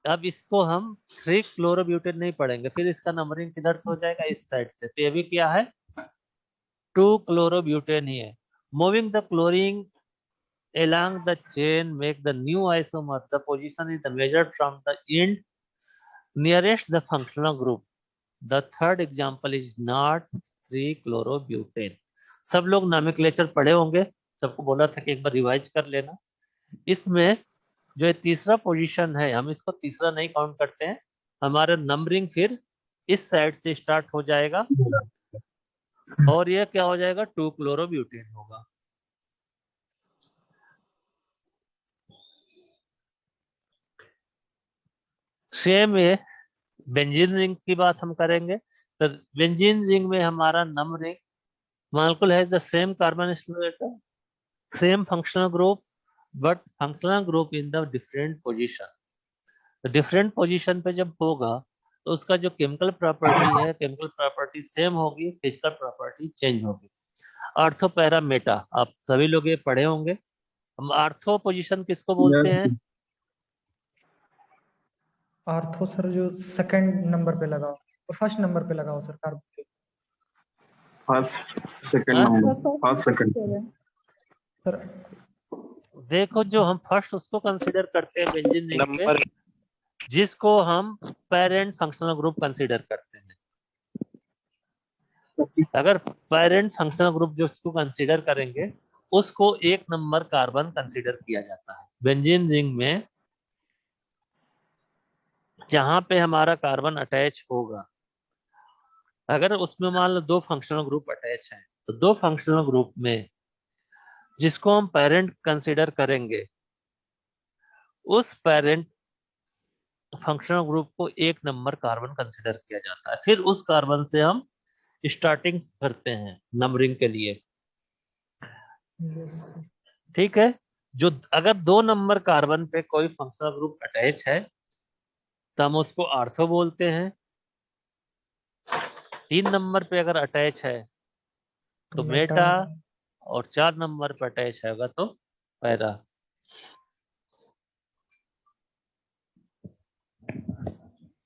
[SPEAKER 1] अब इसको हम 3 chlorobutane नहीं पढ़ेंगे, फिर इसका नंबरिंग किधर से हो जाएगा, इस साइड से। तो ये भी क्या है, 2 क्लोरोब्यूटेन ही है। Moving the chlorine along the chain make the new isomer. The position is measured from the end nearest the functional group. The third example is not 3-chlorobutane. सब लोग नॉमेनक्लेचर पढ़े होंगे, सबको बोला था कि एक बार रिवाइज कर लेना। इसमें जो तीसरा पोजीशन है, हम इसको तीसरा नहीं काउंट करते हैं, हमारा नंबरिंग फिर इस साइड से स्टार्ट हो जाएगा और ये क्या हो जाएगा, 2 क्लोरोब्यूटेन होगा। सेम ये बेंजीन रिंग की बात हम करेंगे, तो बेंजीन रिंग में हमारा numbering, molecule has the same carbon skeleton, same functional group, but functional group in the different position. तो डिफरेंट पोजीशन पे जब होगा तो उसका जो केमिकल प्रॉपर्टी है, केमिकल प्रॉपर्टी सेम होगी, फिजिकल प्रॉपर्टी चेंज होगी। आर्थो पैरा मेटा, आप सभी लोग ये पढ़े होंगे। हम आर्थो पोजीशन किसको बोलते हैं,
[SPEAKER 5] आर्थो सर जो सेकंड नंबर पे लगाओ, फर्स्ट नंबर पे लगाओ सर कार्बन के।
[SPEAKER 9] First second number, first second
[SPEAKER 5] sir
[SPEAKER 1] देखो जो हम फर्स्ट उसको कंसीडर करते हैं बेंजीन रिंग पे, जिसको हम पेरेंट फंक्शनल ग्रुप कंसीडर करते हैं। अगर पेरेंट फंक्शनल ग्रुप जो उसको कंसीडर करेंगे उसको 1 नंबर कार्बन कंसीडर किया जाता है। बेंजीन रिंग में जहां पे हमारा कार्बन अटैच होगा, अगर उसमें मान लो 2 फंक्शनल ग्रुप अटैच हैं, तो 2 फंक्शनल ग्रुप में जिसको हम पेरेंट कंसीडर करेंगे, उस पेरेंट फंक्शनल ग्रुप को 1 नंबर कार्बन कंसीडर किया जाता है। फिर उस कार्बन से हम स्टार्टिंग करते हैं नंबरिंग के लिए, ठीक है। जो अगर 2 नंबर कार्बन पे कोई फंक्शनल ग्रुप अटैच है तो हम उसको आर्थो बोलते हैं। 3 नंबर पे अगर अटैच है तो मेटा, और 4 नंबर पे अटैच होगा तो पैरा।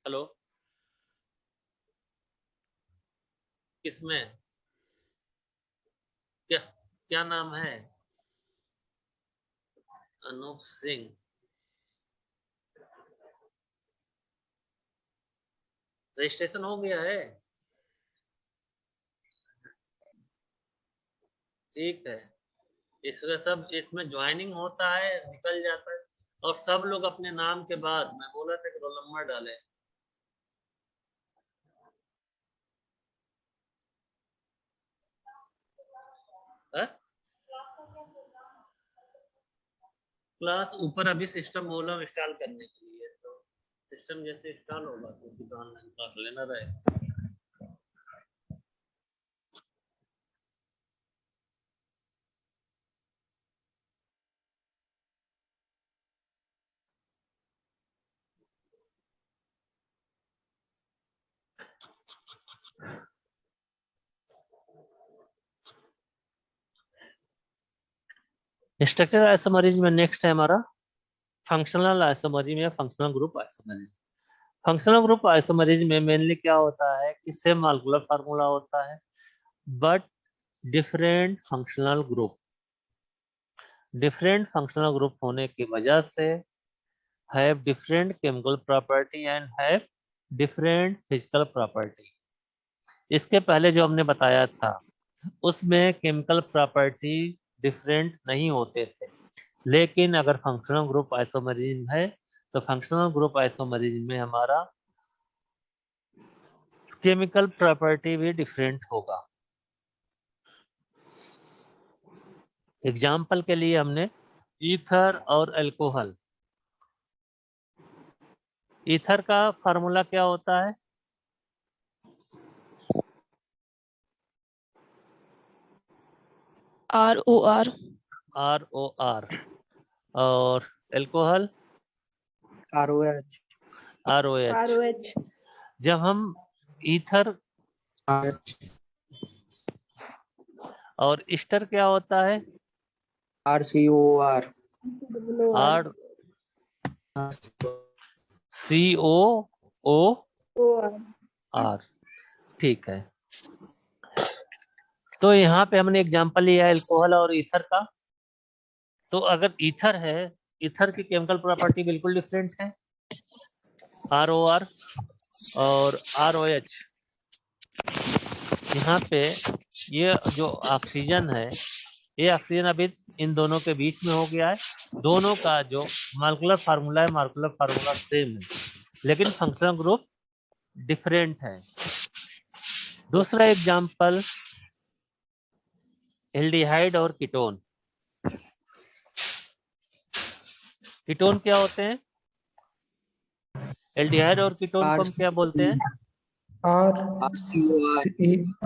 [SPEAKER 1] हेलो, इसमें क्या क्या नाम है, अनूप सिंह। रजिस्ट्रेशन हो गया है, ठीक है। इसका सब इसमें ज्वाइनिंग होता है, निकल जाता है, और सब लोग अपने नाम के बाद, मैं बोला था कि रोल नंबर डालें। क्लास ऊपर अभी सिस्टम बोला इंस्टॉल करने के लिए, तो सिस्टम जैसे इंस्टॉल होगा तो उसी का ऑनलाइन क्लास लेना रहेगा। स्ट्रक्चरल आइसोमरिज्म में नेक्स्ट है हमारा फंक्शनल आइसोमरिज्म या functional group isomerism. Functional group isomerase में मेनली क्या होता है कि सेम मॉलिक्यूलर फार्मूला होता है but different functional group. Different functional group होने की वजह से have different chemical property and have different physical property. इसके पहले जो हमने बताया था उसमें केमिकल प्रॉपर्टी डिफरेंट नहीं होते थे, लेकिन अगर फंक्शनल ग्रुप आइसोमरिज्म है तो फंक्शनल ग्रुप आइसोमरिज्म में हमारा केमिकल प्रॉपर्टी भी डिफरेंट होगा। एग्जाम्पल के लिए हमने ईथर और अल्कोहल। ईथर का फार्मूला क्या होता है?
[SPEAKER 3] ROR।
[SPEAKER 1] ROR। और अल्कोहल
[SPEAKER 7] ROH।
[SPEAKER 1] ROH।
[SPEAKER 4] ROH।
[SPEAKER 1] जब हम ईथर और ईस्टर क्या होता है?
[SPEAKER 7] RCOR।
[SPEAKER 1] RCOOR। ठीक है, तो यहाँ पे हमने एग्जांपल लिया है अल्कोहल और ईथर का। तो अगर ईथर है, ईथर की केमिकल प्रॉपर्टी बिल्कुल डिफरेंट है, ROR और ROH। यहाँ पे ये जो ऑक्सीजन है, ये ऑक्सीजन अभी इन दोनों के बीच में हो गया है। दोनों का जो मॉलिक्यूलर फार्मूला है, मॉलिक्यूलर फार्मूला सेम है, लेकिन फंक्शनल ग्रुप डिफरेंट है। दूसरा एग्जांपल एल्डिहाइड और कीटोन। कीटोन क्या होते हैं? एल्डिहाइड और कीटोन को हम क्या बोलते हैं?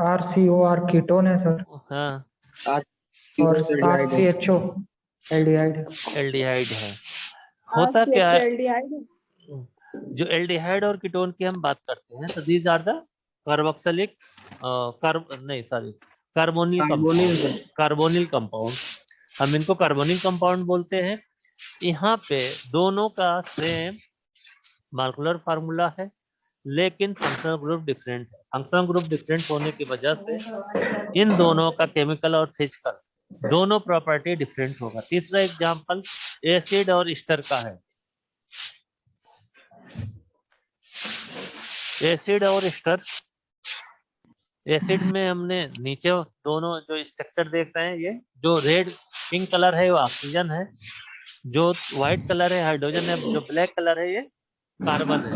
[SPEAKER 5] RCOR कीटोन है सर,
[SPEAKER 1] हाँ,
[SPEAKER 5] और RCHO एल्डिहाइड है।
[SPEAKER 1] एल्डिहाइड है। होता क्या है,
[SPEAKER 4] एल्डिहाइड।
[SPEAKER 1] जो एल्डिहाइड और कीटोन की हम बात करते हैं तो these are the carboxylic carbonyl compound. हम इनको कार्बोनिल कंपाउंड बोलते हैं। यहाँ पे दोनों का सेम मॉलिक्यूलर फार्मूला है, लेकिन फंक्शनल ग्रुप डिफरेंट है। फंक्शनल ग्रुप डिफरेंट होने की वजह से इन दोनों का केमिकल और फिजिकल दोनों प्रॉपर्टी डिफरेंट होगा। तीसरा एग्जांपल एसिड और ईस्टर का है। एसिड और ईस्टर, एसिड में हमने नीचे दोनों जो स्ट्रक्चर देख रहे हैं, ये जो रेड पिंक कलर है वो ऑक्सीजन है, जो व्हाइट कलर है हाइड्रोजन है, जो ब्लैक कलर है ये कार्बन है।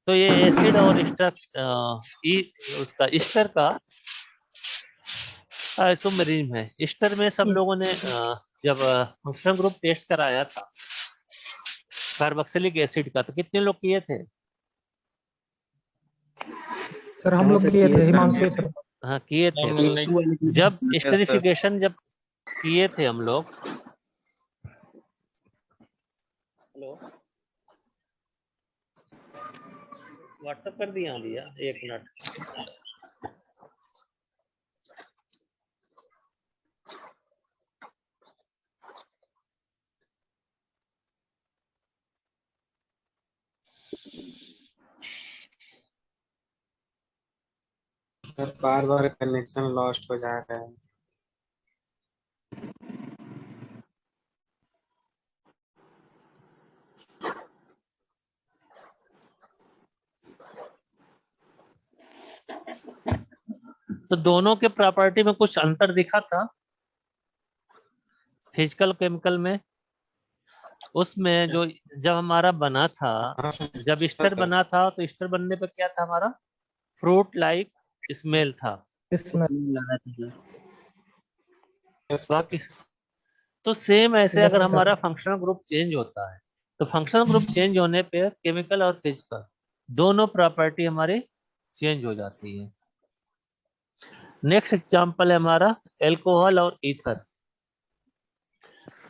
[SPEAKER 1] तो ये एसिड और उसका ईस्टर का आइसोमेरिज्म है। ईस्टर में सब लोगों ने जब फंक्शनल ग्रुप टेस्ट कराया था कार्बोक्सिलिक एसिड का, तो कितने लोग किए थे?
[SPEAKER 5] सर हम लोग किए थे, हिमांशु सर।
[SPEAKER 1] हाँ किए थे।
[SPEAKER 2] हम लोग नहीं।
[SPEAKER 1] जब स्टेरिफिकेशन जब किए थे हम लोग, हेलो व्हाट्सएप कर दिया भैया, 1 मिनट।
[SPEAKER 7] बार बार कनेक्शन लॉस्ट हो जा रहा है।
[SPEAKER 1] तो दोनों के प्रॉपर्टी में कुछ अंतर दिखा था फिजिकल केमिकल में। उसमें जो जब हमारा बना था, जब ईस्टर बना था तो ईस्टर बनने पे क्या था हमारा? फ्रूट लाइक स्मेल था। बाकी तो सेम ऐसे अगर हमारा फंक्शनल ग्रुप चेंज होता है तो फंक्शनल ग्रुप चेंज होने पे केमिकल और फिजिकल दोनों प्रॉपर्टी हमारी चेंज हो जाती है। नेक्स्ट एग्जांपल है हमारा अल्कोहल और ईथर।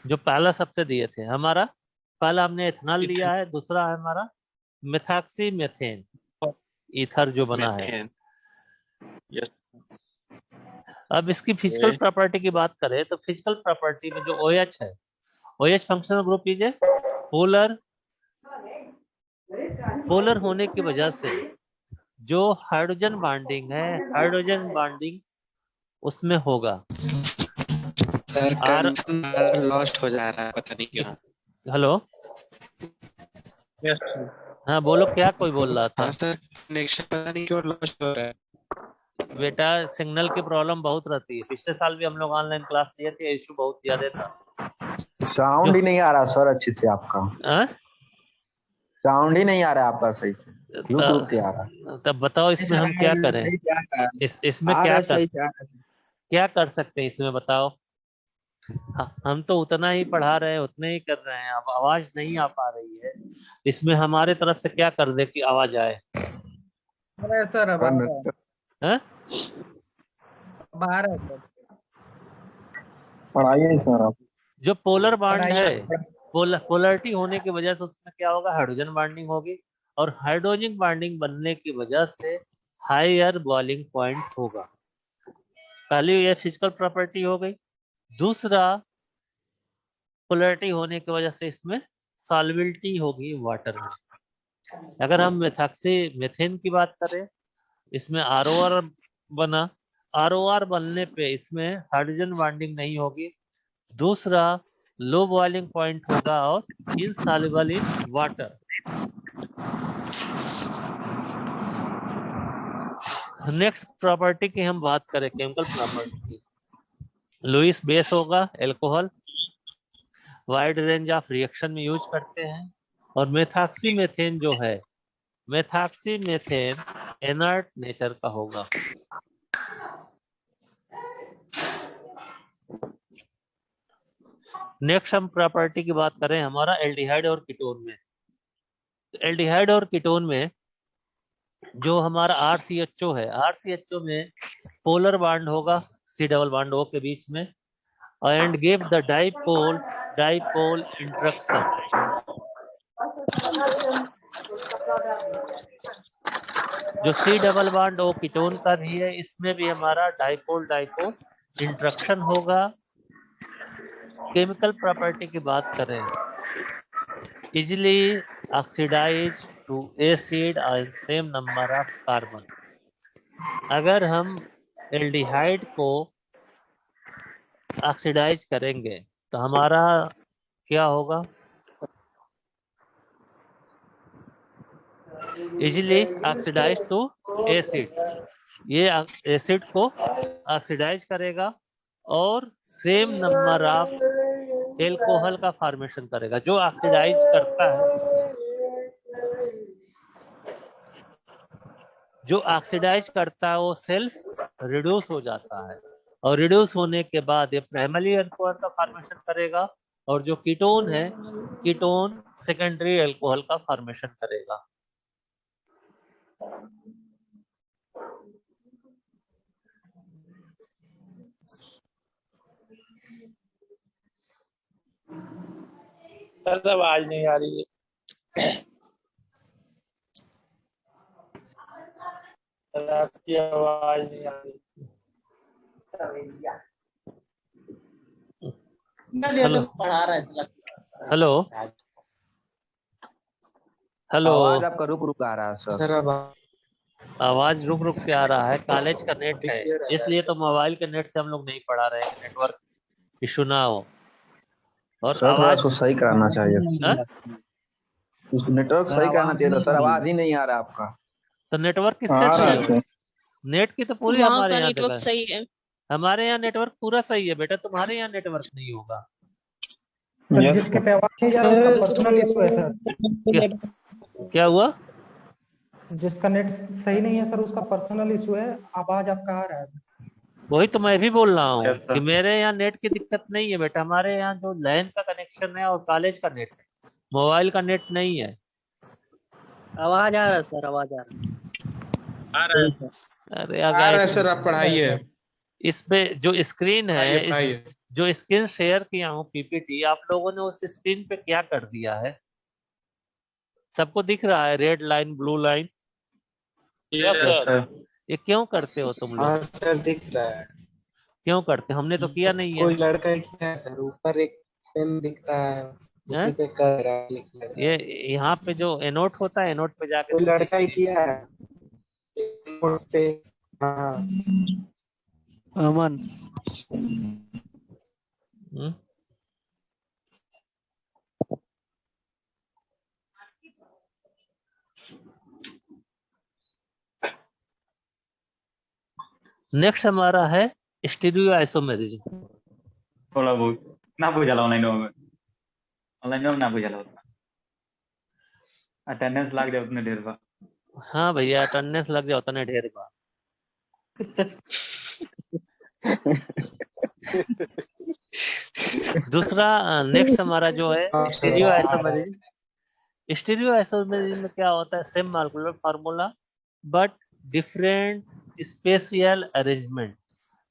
[SPEAKER 1] जो पहला सबसे दिए थे हमारा, पहला हमने एथनॉल लिया है, दूसरा है हमारा मेथॉक्सी मेथेन ईथर जो बना है। अब इसकी फिजिकल प्रॉपर्टी की बात करें तो फिजिकल प्रॉपर्टी में जो OH है, OH functional group is a polar polar होने की वजह से जो हाइड्रोजन बॉन्डिंग है, हाइड्रोजन बॉन्डिंग उसमें होगा।
[SPEAKER 7] सर लॉस्ट हो जा रहा है, पता नहीं क्यों।
[SPEAKER 1] Hello,
[SPEAKER 2] Yes, sir.
[SPEAKER 1] हाँ बोलो, क्या कोई बोल रहा था?
[SPEAKER 7] हाँ सर, कनेक्शन पता नहीं क्यों लॉस्ट हो रहा है।
[SPEAKER 1] बेटा सिग्नल की प्रॉब्लम बहुत रहती है, पिछले साल भी हम लोग ऑनलाइन क्लास लिए थे, इशू बहुत ज्यादा था।
[SPEAKER 10] साउंड ही नहीं आ रहा सर अच्छे से आपका।
[SPEAKER 1] हाँ?
[SPEAKER 10] साउंड ही नहीं आ रहा है आपका सही से, रुक रुक के आ रहा है।
[SPEAKER 1] तब बताओ इसमें हम क्या करें? इसमें क्या कर सकते हैं इसमें बताओ? हम तो उतना ही पढ़ा रहे हैं, उतने ही कर रहे हैं, अब आवाज नहीं आ पा रही है, इसमें हमारे तरफ से क्या कर दे कि आवाज आए?
[SPEAKER 5] सर अब
[SPEAKER 1] हाँ?
[SPEAKER 5] बाहर है सर।
[SPEAKER 9] पढ़ाइए सर आप।
[SPEAKER 1] जो पोलर बॉन्ड है, पोलरिटी होने की वजह से उसमें क्या होगा, हाइड्रोजन बॉन्डिंग होगी, और हाइड्रोजन बॉन्डिंग बनने की वजह से हायर बॉइलिंग पॉइंट होगा। पहली ये फिजिकल प्रॉपर्टी हो गई। दूसरा, पोलरिटी होने की वजह से इसमें सॉल्युबिलिटी होगी वाटर में। अगर हम मेथेन की बात करें, इसमें ROR बना, ROR बनने पे इसमें हाइड्रोजन बॉन्डिंग नहीं होगी। दूसरा, लो बॉइलिंग पॉइंट होगा और insoluble in water. Next property की हम बात करें, केमिकल प्रॉपर्टी की, लुईस बेस होगा, alcohol wide range of reaction में यूज करते हैं। और मेथॉक्सीमेथेन जो है, मेथॉक्सीमेथेन इनर्ट नेचर का होगा। नेक्स्ट हम प्रॉपर्टी की बात करें हमारा एल्डिहाइड और कीटोन में। एल्डिहाइड और कीटोन में जो हमारा RCHO है, RCHO में पोलर बॉन्ड होगा C डबल बॉन्ड O के बीच में, and give the dipole interaction. जो C double bond O ketone का भी है, इसमें भी हमारा डाइपोल इंटरेक्शन होगा। केमिकल प्रॉपर्टी की बात करें, इजिली ऑक्सीडाइज टू एसिड और सेम नंबर ऑफ कार्बन। अगर हम एल्डिहाइड को ऑक्सीडाइज करेंगे तो हमारा क्या होगा, इजिली ऑक्सीडाइज टू एसिड। ये एसिड को ऑक्सीडाइज करेगा और सेम नंबर ऑफ एल्कोहल का फॉर्मेशन करेगा। जो ऑक्सीडाइज करता है, जो ऑक्सीडाइज करता है वो सेल्फ रिड्यूस हो जाता है, और रिड्यूस होने के बाद ये प्राइमरी एल्कोहल का फॉर्मेशन करेगा, और जो कीटोन है, कीटोन सेकेंडरी एल्कोहल का फॉर्मेशन करेगा।
[SPEAKER 2] सर आवाज नहीं आ रही है। सर आपकी आवाज नहीं आ रही।
[SPEAKER 1] हेलो हेलो हेलो,
[SPEAKER 10] आवाज आपका रुक रुक आ रहा है सर।
[SPEAKER 1] आवाज रुक रुक के आ रहा है। कॉलेज का नेट है, इसलिए तो मोबाइल के नेट से हम लोग नहीं पढ़ा रहे हैं, नेटवर्क इशू ना हो। और
[SPEAKER 10] सर थोड़ा
[SPEAKER 1] आवाज
[SPEAKER 10] उसको सही कराना चाहिए, नेटवर्क सही कराना चाहिए था सर, आवाज ही नहीं आ रहा आपका।
[SPEAKER 1] तो नेटवर्क
[SPEAKER 9] आ रहा है
[SPEAKER 1] किससे?
[SPEAKER 9] सर।
[SPEAKER 1] नेट की तो पूरी
[SPEAKER 3] वहाँ
[SPEAKER 1] हमारे
[SPEAKER 3] का
[SPEAKER 1] यहाँ
[SPEAKER 3] नेटवर्क
[SPEAKER 1] जगह,
[SPEAKER 3] सही है।
[SPEAKER 1] हमारे यहाँ नेटवर्क पूरा सही है बेटा, तुम्हारे यहाँ नेटवर्क नहीं होगा।
[SPEAKER 5] सर
[SPEAKER 9] यस
[SPEAKER 5] जिसके पे आवाज नहीं जा रहा उसका पर्सनल इशू है सर।
[SPEAKER 1] क्या हुआ?
[SPEAKER 5] जिसका नेट सही नहीं है सर उसका पर्सनल इशू है, आवाज आपका आ रहा है सर।
[SPEAKER 1] वही तो मैं भी बोल रहा हूँ कि मेरे यहाँ नेट की दिक्कत नहीं है बेटा, हमारे यहाँ जो लैन का कनेक्शन है और कॉलेज का नेट है, मोबाइल का नेट नहीं है।
[SPEAKER 11] आवाज आ रहा है सर, आवाज आ रहा है।
[SPEAKER 1] अरे
[SPEAKER 8] आ रहा है
[SPEAKER 1] अगर
[SPEAKER 8] सर, आप पढ़ाइए।
[SPEAKER 1] इस पे जो स्क्रीन है,
[SPEAKER 8] पढ़ाइए।
[SPEAKER 1] जो स्क्रीन शेयर किया हूँ PPT, आप लोगों ने उस स्क्रीन पे क्या कर दिया है? सबको दिख रहा है रेड लाइन ब्लू लाइन? ये क्यों करते हो तुम
[SPEAKER 7] हाँ
[SPEAKER 1] लोग?
[SPEAKER 7] सर दिख रहा है।
[SPEAKER 1] क्यों करते? हमने तो किया नहीं है।
[SPEAKER 7] कोई लड़का किया है सर, ऊपर एक पेन दिख रहा है, उसी पे कर रहा है, लिख ले रहा है।
[SPEAKER 1] ये यहाँ पे जो एनोट होता है, एनोट पे जाके
[SPEAKER 7] कोई लड़का ही किया है नोट पे। हाँ
[SPEAKER 11] अमन
[SPEAKER 1] हम्म, नेक्स्ट हमारा है स्टीरियो आइसोमेरिज्म।
[SPEAKER 12] थोड़ा बहुत ना बुझाला ऑनलाइन में ना बुझाला उतना अटेंडेंस लाग जाए उतने ढेर बा।
[SPEAKER 1] हाँ भैया, अटेंडेंस लग जाओ तने ढेर बा। दूसरा नेक्स्ट हमारा जो है स्टीरियो आइसोमेरिज्म। स्टीरियो आइसोमेरिज्म में क्या होता है, same molecular formula but different spatial arrangement.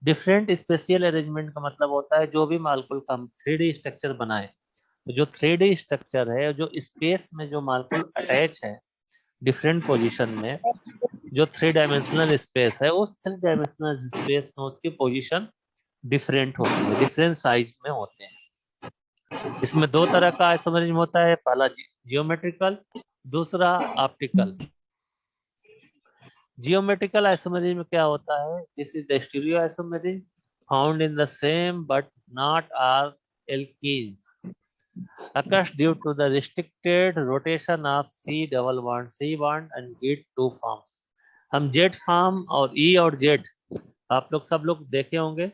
[SPEAKER 1] Different spatial arrangement का मतलब होता है जो भी मॉलिक्यूल का हम 3D स्ट्रक्चर बनाए, तो जो 3D स्ट्रक्चर है, जो स्पेस में जो मॉलिक्यूल अटैच है डिफरेंट पोजीशन में, जो 3 डायमेंशनल स्पेस है, उस 3 डायमेंशनल स्पेस में उसकी पोजीशन डिफरेंट होती है, डिफरेंट साइज में होते हैं। इसमें दो तरह का आइसोमेरिज्म होता है, पहला जियोमेट्रिकल, दूसरा ऑप्टिकल। जियोमेट्रिकल आइसोमेरिज्म में क्या होता है, this is the stereo isomerism found in the same but not are alkenes occurs due to the restricted rotation of C double bond C bond and Z two forms। हम Z form और E और Z आप लोग सब लोग देखे होंगे।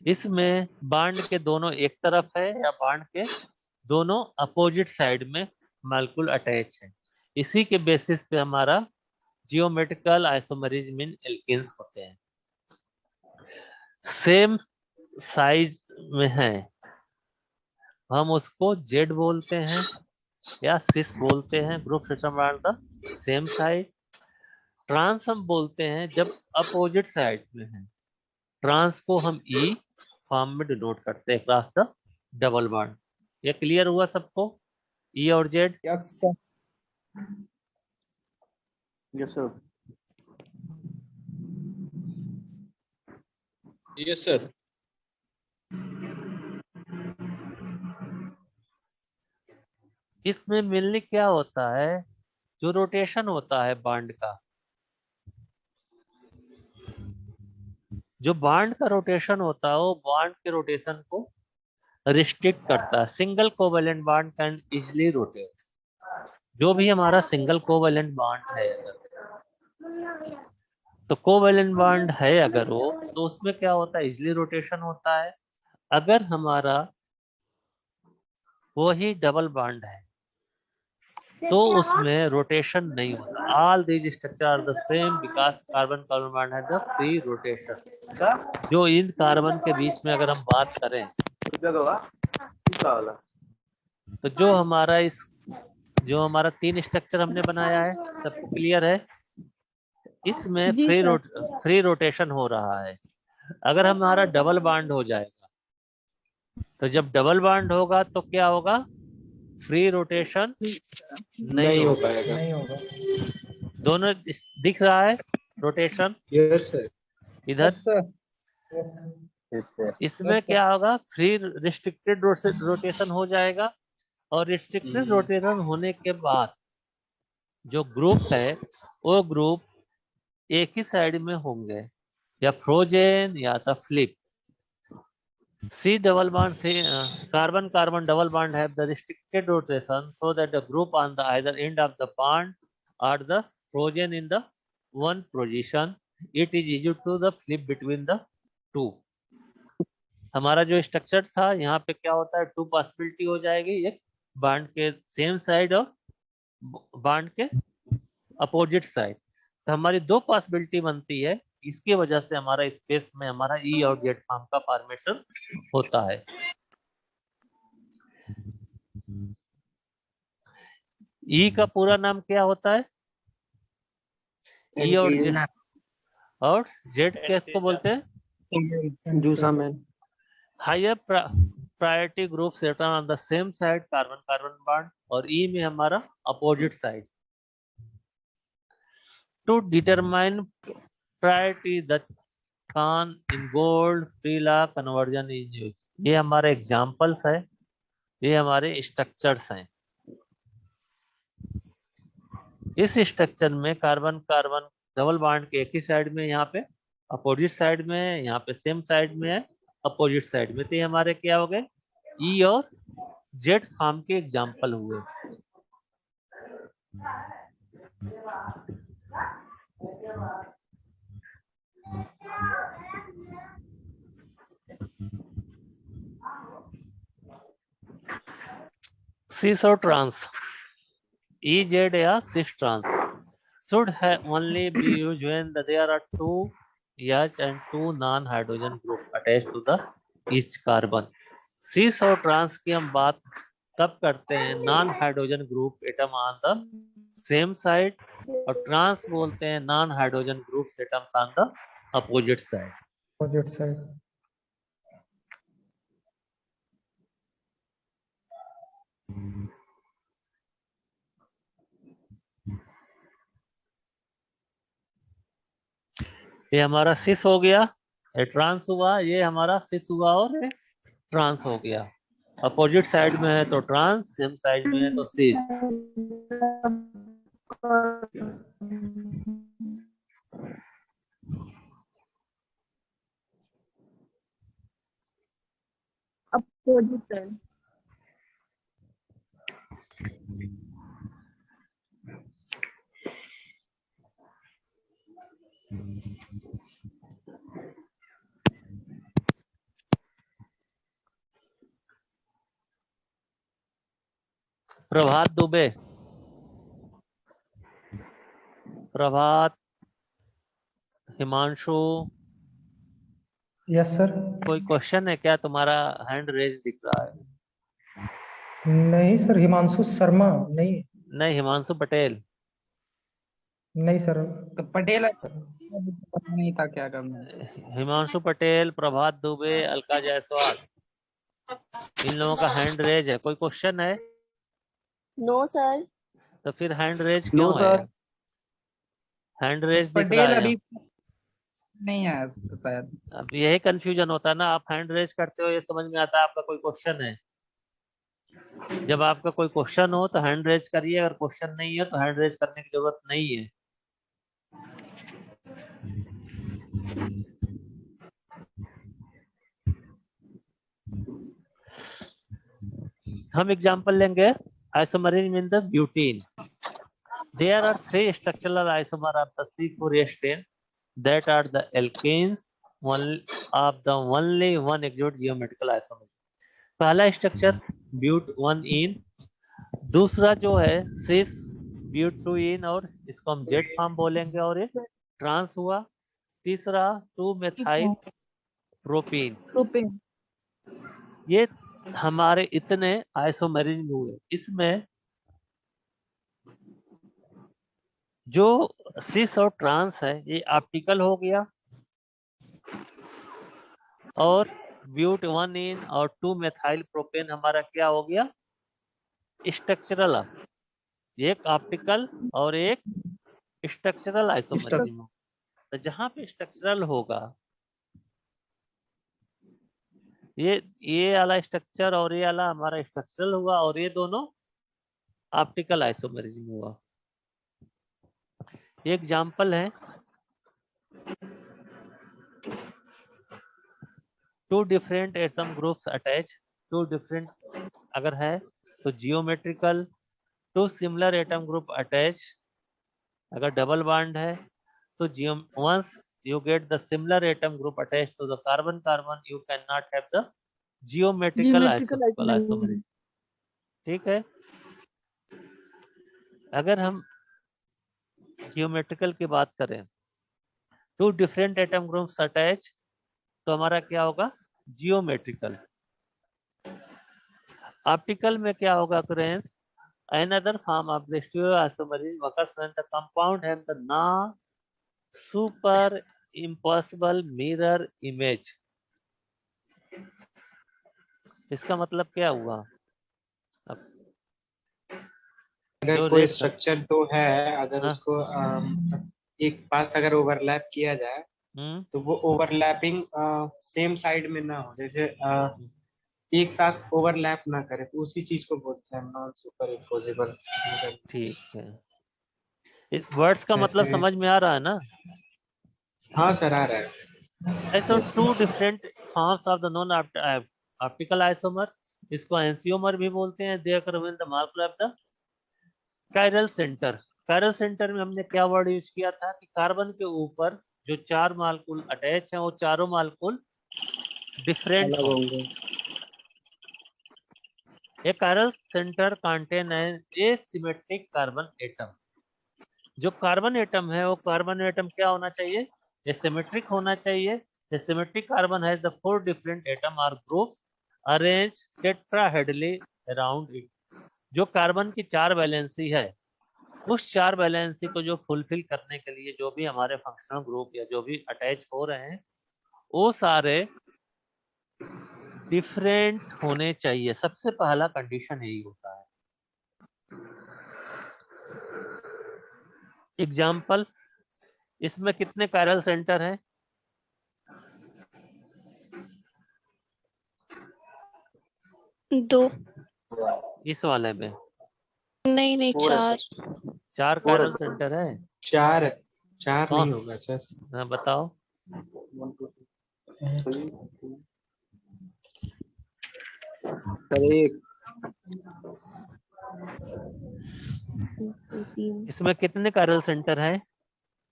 [SPEAKER 1] इसमें बांड के दोनों एक तरफ है या बांड के दोनों अपोजिट साइड में मॉलिक्यूल अटैच है। इसी के बेसिस पे हमारा जियोमेट्रिकल आइसोमेरिज्म इन एल्केन्स होते हैं। सेम साइज में है, हम उसको जेड बोलते हैं या सिस बोलते हैं, group system around the same side. Trans हम बोलते हैं जब अपोजिट साइड में है। ट्रांस को हम ई फॉर्म में डिनोट करते हैं अक्रॉस द डबल बॉन्ड। ये क्लियर हुआ सबको, ई और Z?
[SPEAKER 2] Yes sir.
[SPEAKER 9] Yes sir.
[SPEAKER 8] Yes sir.
[SPEAKER 1] इसमें मिलने क्या होता है, जो रोटेशन होता है बांड का, जो बांड का रोटेशन होता है वो बांड के रोटेशन को रिस्ट्रिक्ट करता है। Single covalent bond can easily rotate. जो भी हमारा सिंगल कोवेलेंट बांड है अगर, तो कोवेलेंट बांड है अगर वो, तो उसमें क्या होता है, इजिली रोटेशन होता है। अगर हमारा वही डबल बांड है तो उसमें रोटेशन नहीं होता। All these structure are the same because carbon carbon bond है द फ्री रोटेशन। जो इन कार्बन के बीच में अगर हम बात करें तो जो हमारा 3 स्ट्रक्चर हमने बनाया है, सबको क्लियर है? इसमें
[SPEAKER 4] जी सर।
[SPEAKER 1] फ्री रोटेशन हो रहा है। अगर हमारा डबल बांड हो जाएगा, तो जब डबल बांड होगा तो क्या होगा, फ्री रोटेशन नहीं हो पाएगा।
[SPEAKER 5] नहीं होगा।
[SPEAKER 1] दोनों दिख रहा है रोटेशन
[SPEAKER 7] यस सर।
[SPEAKER 1] इधर।
[SPEAKER 5] Yes,
[SPEAKER 1] इसमें क्या होगा, फ्री रिस्ट्रिक्टेड रोटेशन हो जाएगा, और रिस्ट्रिक्टेड रोटेशन होने के बाद जो ग्रुप है वो ग्रुप एक ही साइड में होंगे, या फ्रोजन या तो flip. C double bond carbon carbon double bond have the restricted rotation so that the group on the either end of the bond or the frozen in the one position. It is easy to the flip between the two। हमारा जो structure था यहाँ पे क्या होता है, 2 possibility हो जाएगी, एक बांड के सेम साइड और बांड के अपोजिट साइड। तो हमारी 2 पॉसिबिलिटी बनती है, इसकी वजह से हमारा स्पेस में हमारा ई और जेड फॉर्म का फॉर्मेशन होता है। ई का पूरा नाम क्या होता है, ई और जेड, और जेड किसको बोलते हैं,
[SPEAKER 11] जूसामेन।
[SPEAKER 1] Higher priority group set on the same side carbon carbon bond, और ई में हमारा opposite side. To determine priority the Cahn Ingold Prelog conversion is use. ये हमारे एग्जांपल्स है। ये हमारे स्ट्रक्चर्स हैं। इस स्ट्रक्चर में कार्बन कार्बन डबल बॉन्ड के एक ही साइड में, यहाँ पे अपोजिट साइड में है, यहाँ पे सेम साइड में है, अपोजिट साइड में। तो ये हमारे क्या हो गए, ई और जेड फॉर्म के एग्जाम्पल हुए। सिस और ट्रांस, ई जेड या cis trans should have only be used when there are two H and two non-hydrogen group attached to the each carbon. Cis और trans की हम बात तब करते हैं non hydrogen group atom on the same side, और trans बोलते हैं non hydrogen group atoms on the opposite side.
[SPEAKER 5] Opposite side.
[SPEAKER 1] ये हमारा सिस हो गया, ये ट्रांस हुआ, ये हमारा सिस हुआ और ये ट्रांस हो गया। अपोजिट साइड में है तो ट्रांस, सेम साइड में है तो cis.
[SPEAKER 4] Opposite side.
[SPEAKER 1] Prabhat Dubey, Prabhat, Himanshu,
[SPEAKER 5] yes sir.
[SPEAKER 1] कोई क्वेश्चन है क्या? तुम्हारा हैंड रेज दिख रहा है।
[SPEAKER 5] नहीं सर, हिमांशु शर्मा नहीं।
[SPEAKER 1] नहीं, हिमांशु पटेल।
[SPEAKER 5] नहीं सर।
[SPEAKER 13] तो पटेल पता नहीं था क्या करना है।
[SPEAKER 1] हिमांशु पटेल, प्रभात दुबे, अलका जायसवाल, इन लोगों का हैंड रेज है। कोई क्वेश्चन है?
[SPEAKER 4] No sir.
[SPEAKER 1] तो फिर हैंड रेज क्यों है? हैंड रेज दिख रहा
[SPEAKER 13] पटेल
[SPEAKER 1] है।
[SPEAKER 13] अभी नहीं आया शायद।
[SPEAKER 1] अब यही कंफ्यूजन होता है ना, आप हैंड रेज करते हो ये समझ में आता है आपका कोई क्वेश्चन है। जब आपका कोई क्वेश्चन हो तो हैंड रेज करिए, अगर क्वेश्चन नहीं है तो हैंड रेज करने की जरूरत नहीं है। हम एग्जांपल लेंगे isomerism in the butene. There are three structural isomers of the C4H10 that are the alkanes. One of the only one exudes geometrical isomerism. पहला स्ट्रक्चर ब्यूट-1-इन, दूसरा जो है सिस ब्यूट-2-इन और इसको हम जेड फॉर्म बोलेंगे और ये ट्रांस हुआ, तीसरा 2-मेथाइल प्रोपीन। ये हमारे इतने आइसोमेरिज्म हुए। इसमें जो सिस और ट्रांस है ये ऑप्टिकल हो गया, और ब्यूट-1-इन और 2-मेथाइल प्रोपेन हमारा क्या हो गया, स्ट्रक्चरल। एक ऑप्टिकल और एक स्ट्रक्चरल आइसोमेरिज्म। तो जहां पे स्ट्रक्चरल होगा, ये वाला स्ट्रक्चर और ये वाला हमारा स्ट्रक्चरल हुआ, और ये दोनों ऑप्टिकल आइसोमेरिज्म हुआ। एग्जाम्पल है two different atom groups attach, two different अगर है तो geometrical, two similar atom group attach, अगर डबल बॉन्ड है तो once you get the similar atom group attached to the carbon carbon, you cannot have the geometrical isomerism। ठीक है। अगर हम जियोमेट्रिकल की बात करें, two different atom groups attach, तो हमारा क्या होगा, जियोमेट्रिकल। ऑप्टिकल में क्या होगा, occurrence another form of the stereoisomerism occurs when the compound has the non super impossible mirror image. इसका मतलब क्या हुआ?
[SPEAKER 7] अगर कोई स्ट्रक्चर तो है, अगर उसको एक पास अगर ओवरलैप किया जाए तो वो ओवरलैपिंग सेम साइड में ना हो। जैसे एक साथ ओवरलैप ना करे, तो उसी चीज को बोलते हैं नॉन सुपर इम्पोजिबल।
[SPEAKER 1] ठीक है, इस वर्ड्स का मतलब समझ में आ रहा है ना?
[SPEAKER 7] हाँ सर, आ रहा है।
[SPEAKER 1] ऐसा two different forms of the non optical isomer, इसको एंसियोमर भी बोलते हैं। They occur when the molecule of the chiral centre. Chiral centre में हमने क्या वर्ड यूज किया था कि कार्बन के ऊपर जो 4 मॉलिक्यूल अटैच हैं वो चारों मॉलिक्यूल डिफरेंट होंगे। A chiral center contain an asymmetric carbon atom। जो कार्बन एटम है वो कार्बन एटम क्या होना चाहिए? एसिमेट्रिक होना चाहिए। Asymmetric carbon has the 4 different atom और groups arrange tetrahedrally around it. जो कार्बन की 4 वैलेंसी है, उस 4 वैलेंसी को जो फुलफिल करने के लिए जो भी हमारे फंक्शनल ग्रुप या जो भी अटैच हो रहे हैं वो सारे डिफरेंट होने चाहिए। सबसे पहला कंडीशन यही होता है। एग्जाम्पल, इसमें कितने कायरल सेंटर हैं?
[SPEAKER 3] दो।
[SPEAKER 1] इस वाले में
[SPEAKER 3] नहीं, 4।
[SPEAKER 1] 4 कायरल सेंटर है।
[SPEAKER 7] 4 नहीं होगा सर।
[SPEAKER 1] हाँ बताओ। इसमें कितने कायरल सेंटर है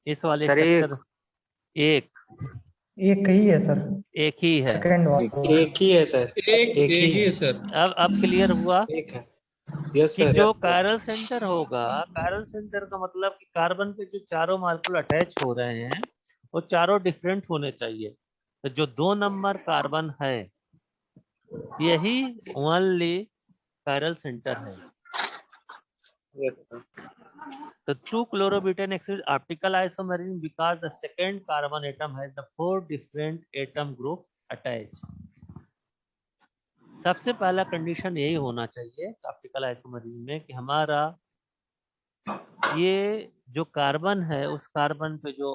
[SPEAKER 1] इस वाले स्ट्रक्चर? एक
[SPEAKER 5] ही है सर।
[SPEAKER 1] एक ही है।
[SPEAKER 5] सेकंड वाला
[SPEAKER 7] एक ही है सर।
[SPEAKER 8] एक ही है सर।
[SPEAKER 1] अब क्लियर हुआ
[SPEAKER 7] एक है। यस
[SPEAKER 1] कि
[SPEAKER 7] सर।
[SPEAKER 1] जो कायरल सेंटर होगा, कायरल सेंटर का मतलब कि कार्बन के जो चारों मॉलिक्यूल अटैच हो रहे हैं वो चारों डिफरेंट होने चाहिए। तो जो 2 नंबर कार्बन है यही ओनली कायरल सेंटर है। तो 2-chlorobutane is optical isomerism because the second carbon atom has the 4 different atom groups attached। सबसे पहला कंडीशन यही होना चाहिए ऑप्टिकल आइसोमरिज्म में कि हमारा ये जो कार्बन है उस कार्बन पे जो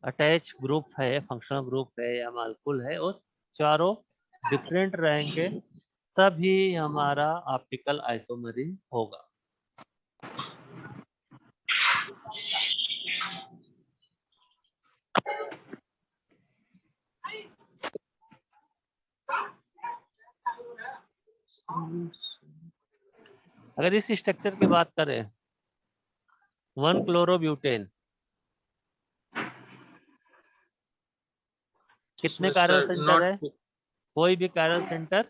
[SPEAKER 1] अटैच ग्रुप है, फंक्शनल ग्रुप है या मॉलिक्यूल है, वो चारों डिफरेंट रहेंगे, तभी हमारा ऑप्टिकल आइसोमरिज्म होगा। अगर इस स्ट्रक्चर की बात करें, 1-chlorobutain, कितने कायरल सेंटर है? कोई भी कायरल सेंटर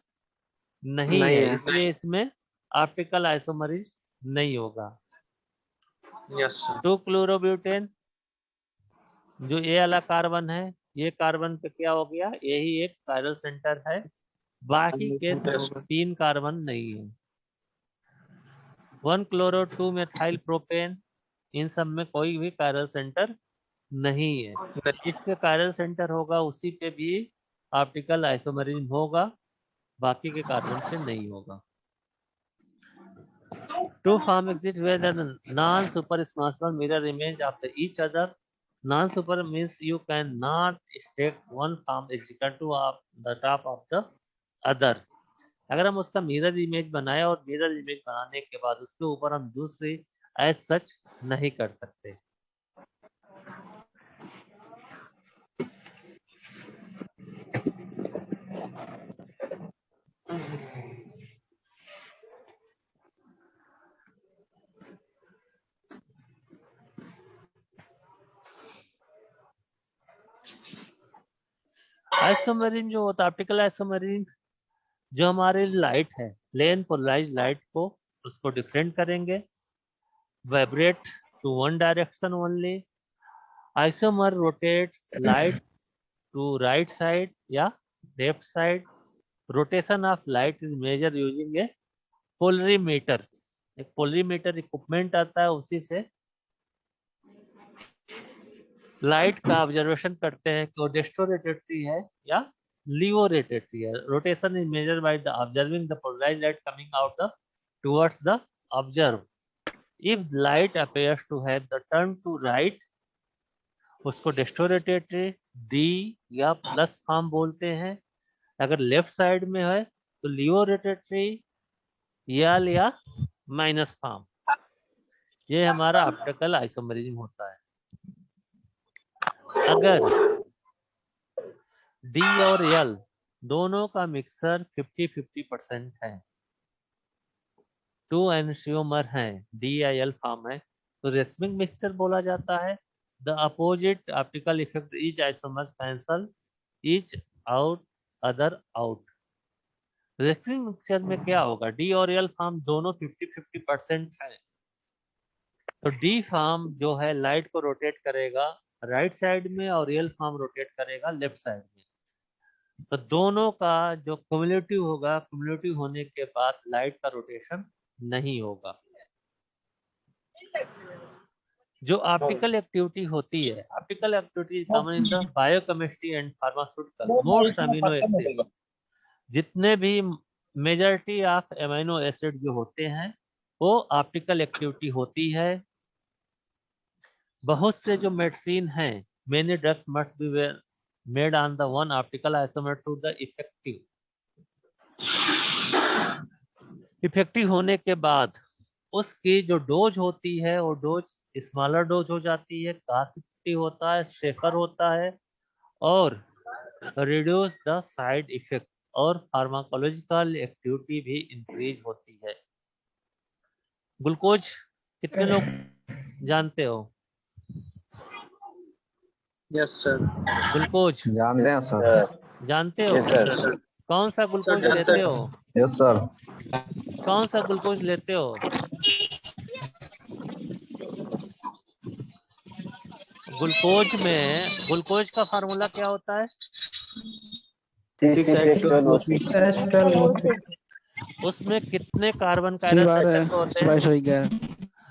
[SPEAKER 1] नहीं है, इसलिए इसमें ऑप्टिकल आइसोमरिज्म नहीं होगा। 2-chlorobutane, जो ये वाला कार्बन है, ये कार्बन पे क्या हो गया? यही एक कायरल सेंटर है, बाकी के 3 कार्बन नहीं है। 1-chloro-2-methyl propane, इन सब में कोई भी कायरल सेंटर नहीं है। इस पे कायरल सेंटर होगा उसी पे भी ऑप्टिकल आइसोमरिज्म होगा, बाकी के कार्बन पे नहीं होगा। Two form exist where the non-super small mirror image of each other। Non-super means you cannot state one form is equal to the top of the other। अगर हम उसका मिरर इमेज बनाए और मिरर इमेज बनाने के बाद उसके ऊपर हम दूसरी एज सच नहीं कर सकते। आइसोमरिज्म जो होता है, ऑप्टिकल आइसोमरिज्म, जो हमारे लाइट है, प्लेन पोलराइज लाइट को उसको डिफरेंट करेंगे, vibrate to one direction only. Isomer rotates light to right side या left side. Rotation of light is measure using a polarimeter. एक पोलरीमीटर इक्विपमेंट आता है, उसी से लाइट का ऑब्जर्वेशन करते हैं कि वो डेस्ट्रो रोटेटरी है या लीवो रोटेटरी है। Rotation is measured by the observing the polarised light coming out the towards the observe. If light appears to have the turn to right, उसको डेस्ट्रो रोटेटरी डी या plus form बोलते हैं। अगर left side में है तो लियो rotatory यल या minus form, ये हमारा ऑप्टिकल आइसोमेरिज्म होता है। अगर डी और एल दोनों का मिक्सर 50-50% है, 2 एनसियोमर हैं, डी या एल फॉर्म है, तो रेसमिंग मिक्सचर बोला जाता है। The opposite optical effect each isomers cancel each out other out. Racemic mixture में क्या होगा, डी और एल फॉर्म दोनों 50-50% है, तो डी फॉर्म जो है लाइट को रोटेट करेगा राइट साइड में और एल फॉर्म रोटेट करेगा लेफ्ट साइड में। तो दोनों का जो क्युमुलेटिव होगा, क्युमुलेटिव होने के बाद लाइट का रोटेशन नहीं होगा। जो ऑप्टिकल एक्टिविटी होती है, optical activity common in the biochemistry and pharmaceutical, most amino acid, जितने भी मेजॉरिटी ऑफ अमीनो एसिड जो होते हैं वो ऑप्टिकल एक्टिविटी होती है। बहुत से जो मेडिसिन हैं, many drugs must be made on the one optical isomer to the effective होने के बाद उसकी जो डोज होती है वो डोज स्मॉलर डोज हो जाती है, कॉस्ट इफेक्टिव होता है, सेफर होता है और रिड्यूस द साइड इफेक्ट और फार्माकोलॉजिकल एक्टिविटी भी इंक्रीज होती है। ग्लूकोज कितने लोग जानते हो?
[SPEAKER 11] Yes sir.
[SPEAKER 1] ग्लूकोज
[SPEAKER 10] जानते हैं सर।
[SPEAKER 1] जानते हो? कौन सा ग्लूकोज लेते हो?
[SPEAKER 10] Yes sir.
[SPEAKER 1] कौन सा ग्लूकोज लेते हो? ग्लूकोज का फार्मूला क्या होता है? उसमें कितने कार्बन का होते हैं?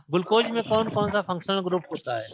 [SPEAKER 1] ग्लूकोज में कौन कौन सा फंक्शनल ग्रुप होता है?